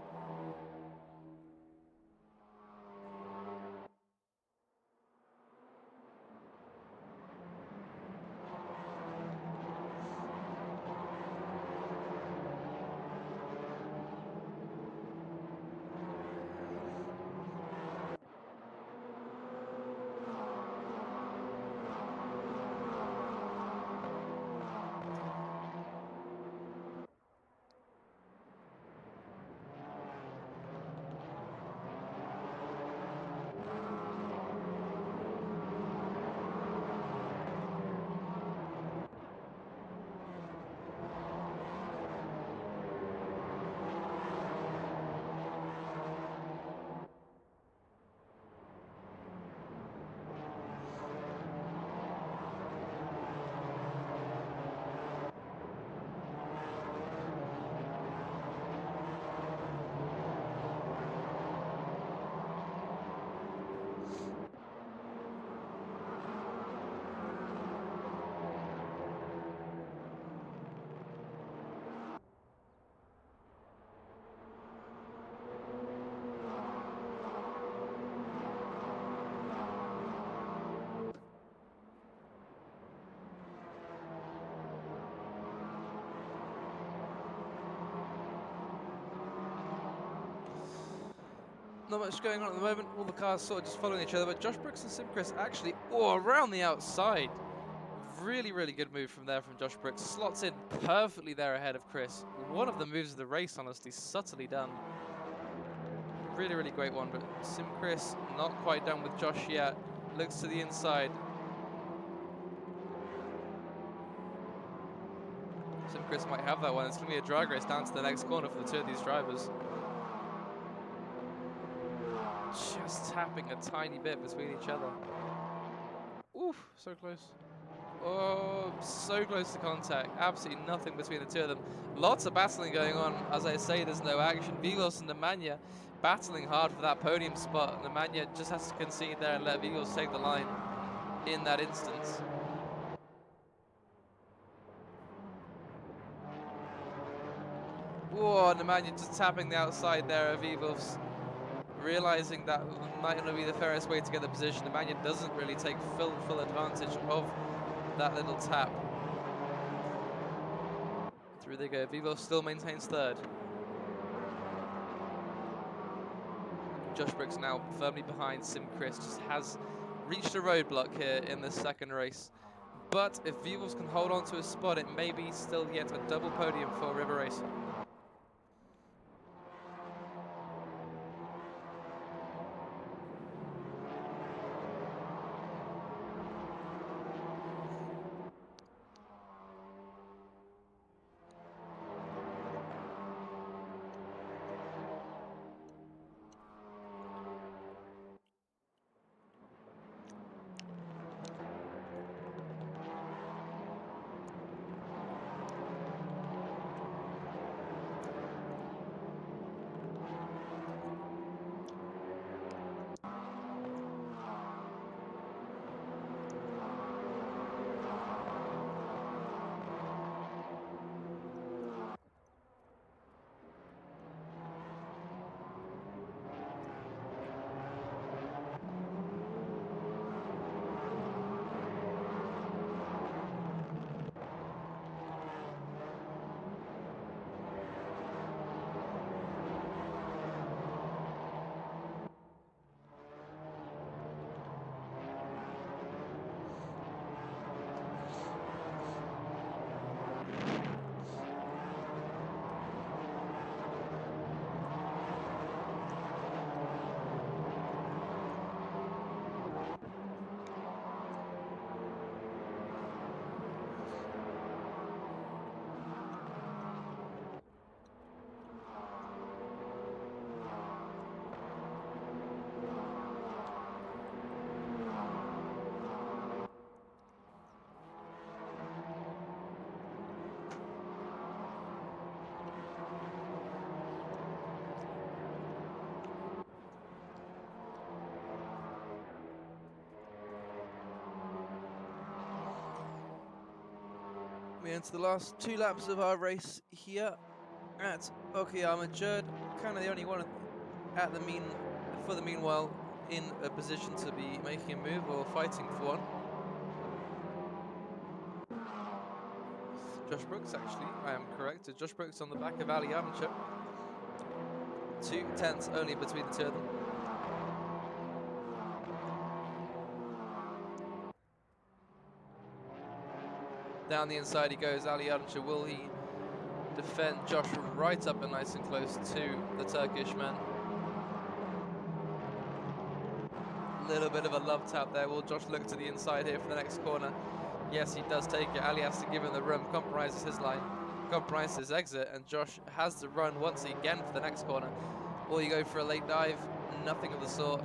Speaker 1: Not much going on at the moment. All the cars sort of just following each other, but Josh Brooks and Sim Chris actually, around the outside. Really good move from there from Josh Brooks. Slots in perfectly there ahead of Chris. One of the moves of the race, honestly, subtly done. Really great one, but Sim Chris not quite done with Josh yet. Looks to the inside. Sim Chris might have that one. It's going to be a drag race down to the next corner for the 2 of these drivers. Just tapping a tiny bit between each other. Oof, so close. Oh, so close to contact. Absolutely nothing between the 2 of them. Lots of battling going on. As I say, there's no action. Vivos and Nemanja battling hard for that podium spot. Nemanja just has to concede there and let Vivos take the line in that instance. Whoa, Nemanja just tapping the outside there of Vivos. Realizing that might not be the fairest way to get the position. Nemanja doesn't really take full advantage of that little tap. Through they go. Vivos still maintains 3rd. Josh Brooks now firmly behind Sim Chris. Just has reached a roadblock here in this 2nd race. But if Vivos can hold on to a spot, it may be still yet a double podium for River Racer. We enter the last 2 laps of our race here at Okayama. Jerd, kind of the only one at the for the meanwhile in a position to be making a move or fighting for one. Josh Brooks, actually, I am correct. Josh Brooks on the back of Ali Armchair. 2 tenths only between the two of them. Down the inside he goes, Ali Armchair. Will he defend Josh right up and nice and close to the Turkish man? Little bit of a love tap there. Will Josh look to the inside here for the next corner? Yes, he does take it. Ali has to give him the room, compromises his line, compromises his exit, and Josh has to run once again for the next corner. Or you go for a late dive, nothing of the sort.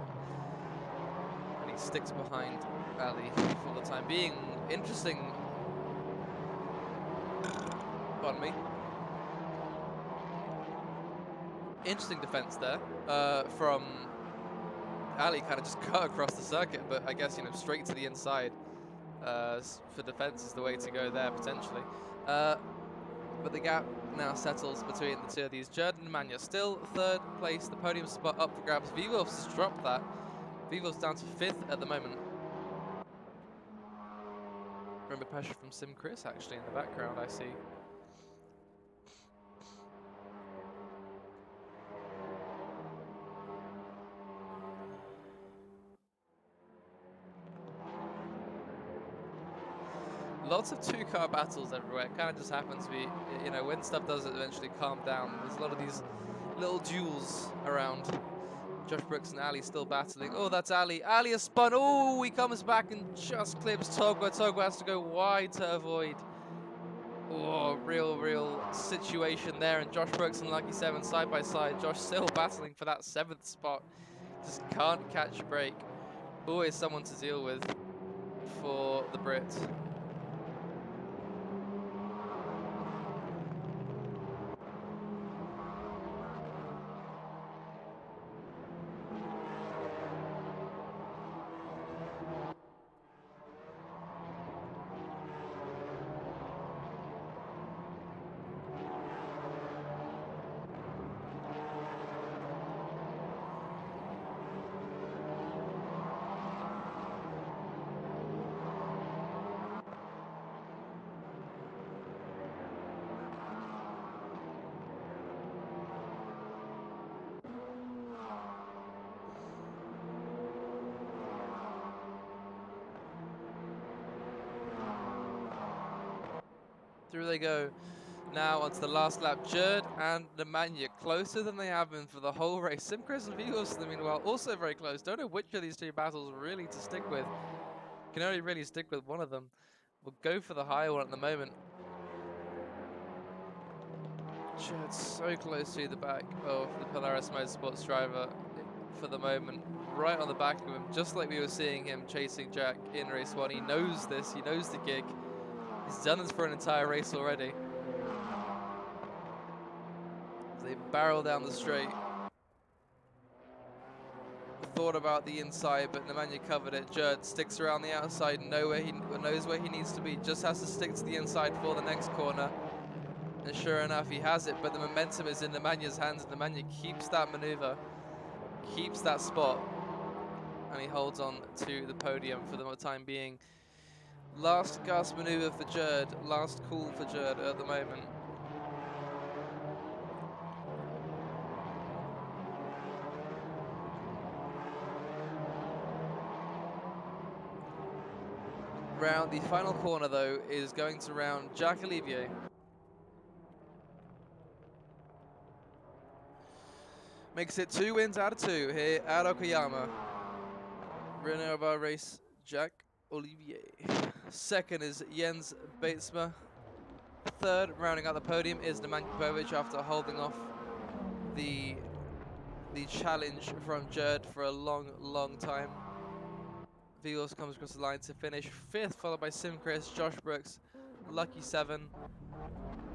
Speaker 1: And he sticks behind Ali for the time being. Interesting, pardon me. Interesting defense there from Ali, kind of just cut across the circuit, but I guess, you know, straight to the inside for defense is the way to go there, potentially. But the gap now settles between the two of these. Jerd and Nemanja still 3rd place, the podium spot up for grabs. Vivos has dropped that. Vivos down to 5th at the moment. Remember pressure from Sim Chris actually in the background, I see. Lots of 2-car battles everywhere. It kind of just happens to be, you know, when stuff does eventually calm down, there's a lot of these little duels around. Josh Brooks and Ali still battling. Oh, that's Ali. Ali has spun. Oh, he comes back and just clips Togwa. Togwa has to go wide to avoid. Oh, real situation there. And Josh Brooks and Lucky 7 side by side. Josh still battling for that 7th spot. Just can't catch a break. Always someone to deal with for the Brit. Through they go. Now onto the last lap. Jerd and Nemanja closer than they have been for the whole race. Simchris and Vivos, meanwhile, also very close. Don't know which of these 2 battles really to stick with. Can only really stick with one of them. We'll go for the higher one at the moment. Jerd's so close to the back of the Polaris Motorsports driver for the moment. Right on the back of him, just like we were seeing him chasing Jack in race 1. He knows this, he knows the gig. He's done this for an entire race already. They barrel down the straight. Thought about the inside, but Nemanja covered it. Jerd sticks around the outside, knows where he needs to be. Just has to stick to the inside for the next corner. And sure enough, he has it, but the momentum is in Nemanja's hands. Nemanja keeps that maneuver, keeps that spot, and he holds on to the podium for the time being. Last gasp maneuver for Jerd, last call for Jerd at the moment. Round the final corner though is going to round Jack Olivier. Makes it 2 wins out of 2 here at Okayama. Winner of our race, Jack Olivier. 2nd is Jens Batesma. 3rd, rounding out the podium, is Nemanja Popovic after holding off the challenge from Jerd for a long time. Vivos comes across the line to finish 5th, followed by Simchris, Josh Brooks, Lucky 7.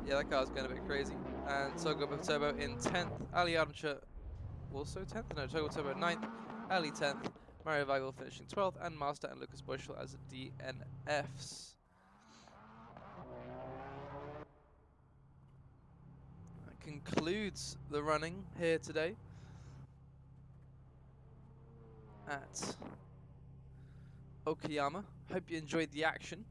Speaker 1: Yeah, that car's going a bit crazy. And Togo Turbo in 10th. Ali Armchair also 10th. No, Togo Turbo 9th. Ali 10th. Mario Weigel finishing 12th. And Master and Lucas Bushel as DNFs. concludes the running here today at Okayama. Hope you enjoyed the action.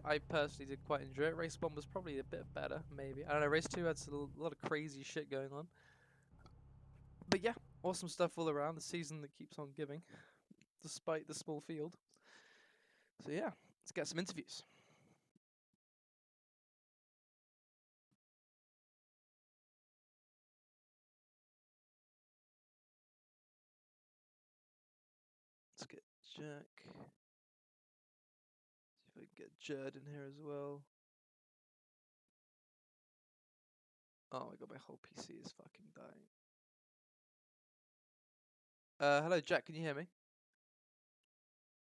Speaker 1: I personally did quite enjoy it. Race 1 was probably a bit better, maybe. I don't know, race 2 had a lot of crazy shit going on. But yeah, awesome stuff all around. The season that keeps on giving, despite the small field. So yeah, let's get some interviews. Let's get Jack. See if I can get Jerd in here as well. Oh my god, my whole PC is fucking dying. Hello Jack, can you hear me?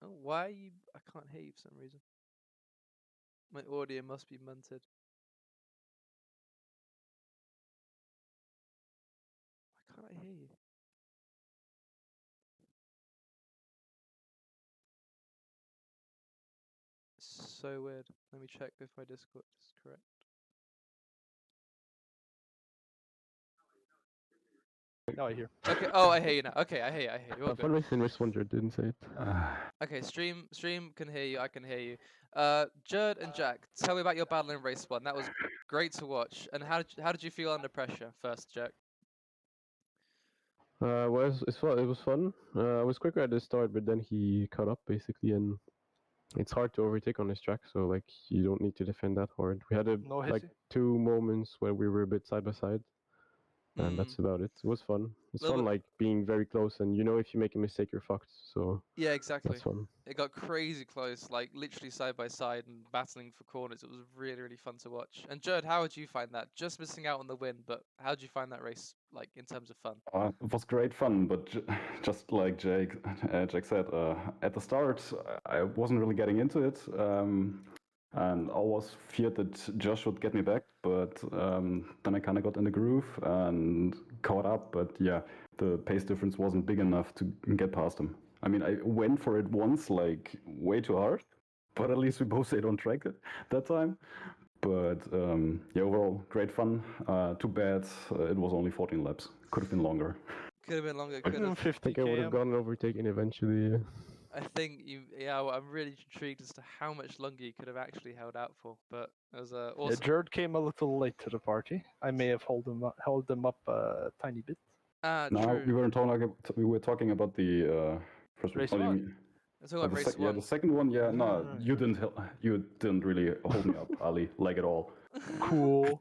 Speaker 1: Oh, why are you... I can't hear you for some reason. My audio must be munted. Why can't I hear you? It's so weird. Let me check if my Discord is correct.
Speaker 2: Now I hear.
Speaker 1: Okay, oh, I hear you now. Okay, I hear you. You're all
Speaker 3: Fun
Speaker 1: good.
Speaker 3: racing race 1 didn't say it.
Speaker 1: Okay, stream can hear you. I can hear you. Jerd and Jack, tell me about your battle in race 1. That was great to watch. And how did you feel under pressure first, Jack?
Speaker 3: Well, it was fun. I was quicker at the start, but then he caught up basically, and it's hard to overtake on this track. So like you don't need to defend that hard. We had
Speaker 2: No
Speaker 3: like
Speaker 2: hissy.
Speaker 3: 2 moments where we were a bit side by side, and that's about it. It was fun. It's
Speaker 1: Little
Speaker 3: fun
Speaker 1: bit-
Speaker 3: like being very close, and if you make a mistake, you're fucked. So
Speaker 1: Yeah, exactly.
Speaker 3: that's fun.
Speaker 1: It got crazy close, like literally side by side and battling for corners. It was really, really fun to watch. And Jerd, how would you find that? Just missing out on the win, but how did you find that race, like in terms of fun?
Speaker 4: It was great fun, but just like Jake said, at the start, I wasn't really getting into it, and I always feared that Josh would get me back. But then I kind of got in the groove and caught up. But yeah, the pace difference wasn't big enough to get past him. I mean, I went for it once, like way too hard, but at least we both stayed on track that time. But yeah, overall, great fun. Too bad it was only 14 laps. Could have been longer.
Speaker 1: Could have been longer.
Speaker 2: Could
Speaker 1: Could
Speaker 2: have
Speaker 1: have.
Speaker 2: 50
Speaker 3: I think I would have
Speaker 2: km.
Speaker 3: gone and overtaken eventually. Yeah.
Speaker 1: I think you. Yeah, well, I'm really intrigued as to how much longer you could have actually held out for. But it was
Speaker 2: Yeah,
Speaker 1: awesome.
Speaker 2: Jared came a little late to the party. I may have held them up a tiny bit.
Speaker 1: Ah,
Speaker 4: Now
Speaker 1: true.
Speaker 4: we were talking about the first
Speaker 2: Race
Speaker 4: one. Oh, you
Speaker 2: one.
Speaker 4: mean-
Speaker 1: Let's talk about
Speaker 4: the
Speaker 1: race
Speaker 4: yeah,
Speaker 1: 1.
Speaker 4: the second one. Yeah, no,
Speaker 2: Ah,
Speaker 4: you didn't. You didn't really hold me up, Ali, like at all.
Speaker 2: Cool.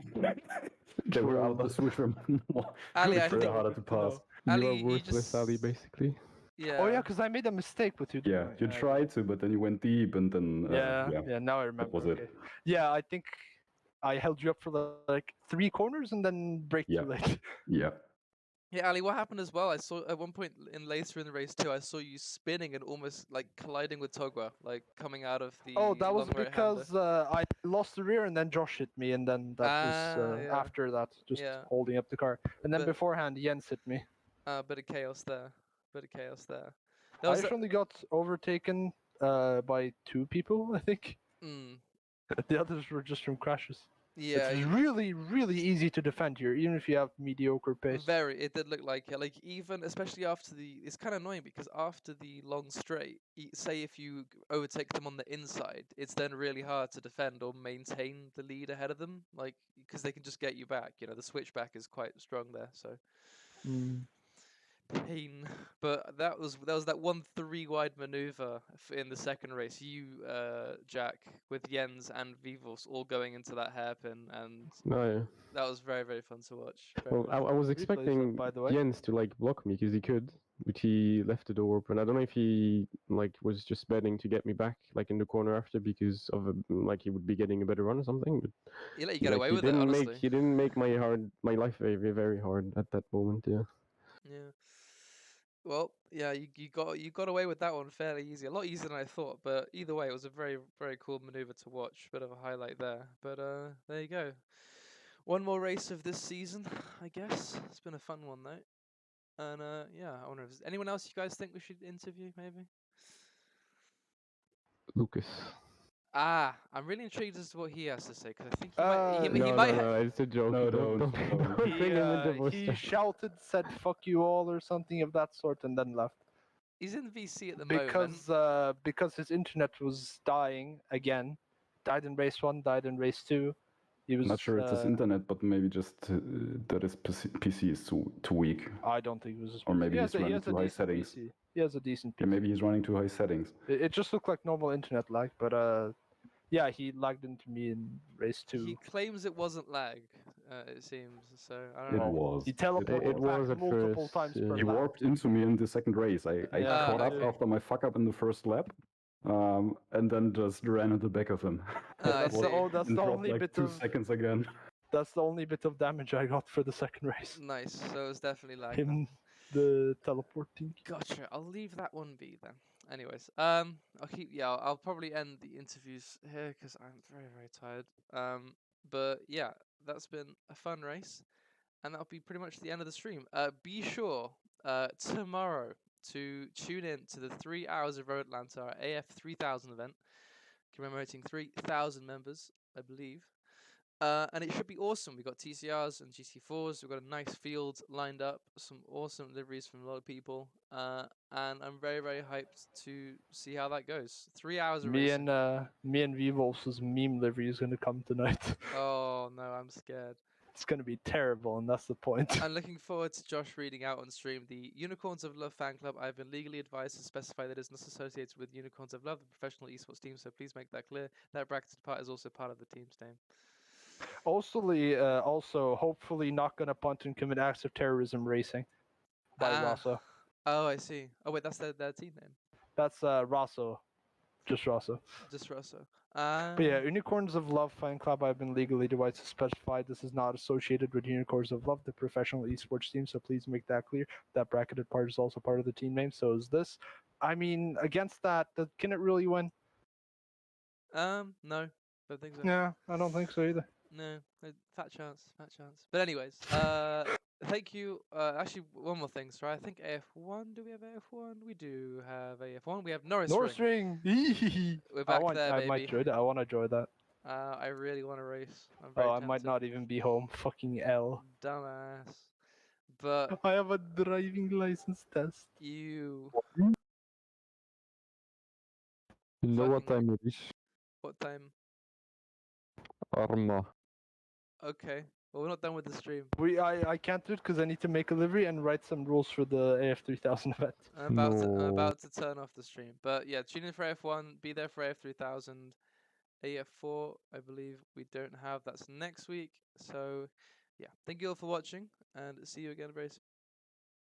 Speaker 4: There were
Speaker 3: Cool.
Speaker 4: others which were more,
Speaker 1: Ali, I
Speaker 4: which were
Speaker 1: think-
Speaker 4: harder to
Speaker 2: Good to know.
Speaker 4: pass.
Speaker 1: Ali,
Speaker 3: You are
Speaker 1: you
Speaker 3: worthless,
Speaker 1: just-
Speaker 3: Ali, basically.
Speaker 1: Yeah.
Speaker 2: Oh yeah, because I made a mistake with you.
Speaker 4: Yeah,
Speaker 2: didn't I?
Speaker 4: you tried to, but then you went deep, and then
Speaker 2: Yeah. Now I remember.
Speaker 4: was it.
Speaker 2: Okay. Yeah, I think I held you up for like 3 corners and then brake
Speaker 4: Yeah.
Speaker 2: too late.
Speaker 4: Yeah.
Speaker 1: Yeah, Ali, what happened as well? I saw at one point later in the race too. I saw you spinning and almost like colliding with Togwa, like coming out of the.
Speaker 2: Oh, that was
Speaker 1: long right-hander.
Speaker 2: because I lost the rear and then Josh hit me, and then that was
Speaker 1: yeah.
Speaker 2: after that, just
Speaker 1: Yeah.
Speaker 2: holding up the car. And then
Speaker 1: But-
Speaker 2: beforehand, Jens hit me.
Speaker 1: Bit of chaos there. There
Speaker 2: I
Speaker 1: was
Speaker 2: actually got overtaken by 2 people, I think. The others were just from crashes.
Speaker 1: yeah,
Speaker 2: It's really, really easy to defend here, even if you have mediocre pace.
Speaker 1: it did look like it. Like even especially after it's kind of annoying because after the long straight, say if you overtake them on the inside, it's then really hard to defend or maintain the lead ahead of them, like because they can just get you back. You know, the switchback is quite strong there, so. Pain, but that was that 1 3 wide maneuver in the second race. You, Jack, with Jens and Vivos all going into that hairpin, and
Speaker 3: No, yeah.
Speaker 1: that was very, very fun to watch.
Speaker 3: Well, I was
Speaker 2: Replays
Speaker 3: expecting
Speaker 2: up, by the way.
Speaker 3: Jens to like block me because he could, but he left the door open. I don't know if he like was just betting to get me back like in the corner after because of like he would be getting a better run or something. But
Speaker 1: He let you get
Speaker 3: like,
Speaker 1: away
Speaker 3: he
Speaker 1: with it,
Speaker 3: didn't
Speaker 1: honestly.
Speaker 3: he didn't make my life very very hard at that moment. Yeah.
Speaker 1: Yeah. Well, yeah, you got away with that one fairly easy, a lot easier than I thought. But either way, it was a very, very cool maneuver to watch. Bit of a highlight there. But there you go. One more race of this season, I guess. It's been a fun one though. And yeah, I wonder if there's anyone else you guys think we should interview, maybe?
Speaker 3: Lucas.
Speaker 1: I'm really intrigued as to what he has to say because I think he
Speaker 3: No,
Speaker 1: might.
Speaker 3: no, it's a joke.
Speaker 4: No,
Speaker 3: don't
Speaker 4: don't.
Speaker 3: bring him into voice
Speaker 2: He
Speaker 3: chat.
Speaker 2: shouted, said "fuck you all" or something of that sort, and then left
Speaker 1: He's in VC at the moment.
Speaker 2: because his internet was dying again. Died in race 1, died in race 2. He was
Speaker 4: Not sure it's his internet, but maybe just that his PC is too weak.
Speaker 2: I don't think it was his
Speaker 4: Or
Speaker 2: PC.
Speaker 4: maybe
Speaker 2: he
Speaker 4: he's
Speaker 2: has
Speaker 4: running
Speaker 2: a
Speaker 4: too high
Speaker 2: decent
Speaker 4: settings.
Speaker 2: PC. He has a decent PC.
Speaker 4: Yeah, maybe he's running too high settings.
Speaker 2: It just looked like normal internet lag, but yeah, he lagged into me in race 2.
Speaker 1: He claims it wasn't lag. It seems so. I don't
Speaker 4: It
Speaker 1: know.
Speaker 4: was.
Speaker 2: He teleported
Speaker 3: It was
Speaker 2: back
Speaker 3: at
Speaker 2: multiple
Speaker 3: first,
Speaker 2: times per
Speaker 3: yeah.
Speaker 4: He
Speaker 2: lap.
Speaker 4: warped into me in the second race. I
Speaker 2: Yeah,
Speaker 4: caught
Speaker 2: me
Speaker 4: up
Speaker 2: too.
Speaker 4: after my fuck up in the first lap, and then just ran at the back of him.
Speaker 1: I
Speaker 2: That's
Speaker 1: see.
Speaker 2: that's
Speaker 4: and
Speaker 2: the
Speaker 4: dropped
Speaker 2: only
Speaker 4: like
Speaker 2: bit
Speaker 4: 2
Speaker 2: of
Speaker 4: seconds again.
Speaker 2: that's the only bit of damage I got for the second race.
Speaker 1: Nice. So it's definitely lag. then.
Speaker 2: Him, the teleporting.
Speaker 1: Gotcha. I'll leave that one be then. Anyways, I'll keep. Yeah, I'll probably end the interviews here because I'm very tired. But yeah, that's been a fun race, and that'll be pretty much the end of the stream. Be sure tomorrow to tune in to the 3 Hours of Road Atlanta, our AF3000 event, commemorating 3,000 members, I believe. And it should be awesome. We've got TCRs and GT4s. We've got a nice field lined up. Some awesome liveries from a lot of people. And I'm very hyped to see how that goes. 3 hours of racing.
Speaker 2: Me and V-Wolf's meme livery is gonna come tonight.
Speaker 1: Oh no, I'm scared.
Speaker 2: It's gonna be terrible, and that's the point.
Speaker 1: I'm looking forward to Josh reading out on stream the Unicorns of Love fan club. I've been legally advised to specify that it is not associated with Unicorns of Love, the professional esports team, so please make that clear. That bracketed part is also part of the team's name.
Speaker 2: Also, hopefully not gonna punt and commit acts of terrorism racing by Rosso.
Speaker 1: Oh, I see. Oh wait, that's their team name.
Speaker 2: That's Rosso. Just Rosso.
Speaker 1: Just Rosso.
Speaker 2: But yeah, Unicorns of Love fan club, I've been legally advised to specify this is not associated with Unicorns of Love, the professional esports team, so please make that clear. That bracketed part is also part of the team name, so is this. I mean, against that, can it really win?
Speaker 1: No, don't think so.
Speaker 2: Yeah, I don't think so either.
Speaker 1: No, fat chance. But anyways, thank you. Actually, one more thing, sorry. I think AF1. Do we have AF1? We do have AF1. We have Norris
Speaker 2: Ring.
Speaker 1: We're back there,
Speaker 2: I
Speaker 1: baby.
Speaker 2: might join it. I want to join that.
Speaker 1: I really want to race. I'm very
Speaker 2: I
Speaker 1: tempted.
Speaker 2: might not even be home. Fucking L.
Speaker 1: Dumbass. But
Speaker 2: I have a driving license test.
Speaker 1: you.
Speaker 5: You know what
Speaker 1: Fucking-
Speaker 5: time it is?
Speaker 1: What time?
Speaker 5: Arma.
Speaker 1: Okay. Well, we're not done with the stream.
Speaker 2: I can't do it because I need to make a livery and write some rules for the AF3000 event.
Speaker 1: I'm
Speaker 5: No.
Speaker 1: about to turn off the stream. But yeah, tune in for AF1. Be there for AF3000. AF4, I believe we don't have. That's next week. So yeah, thank you all for watching and see you again very soon.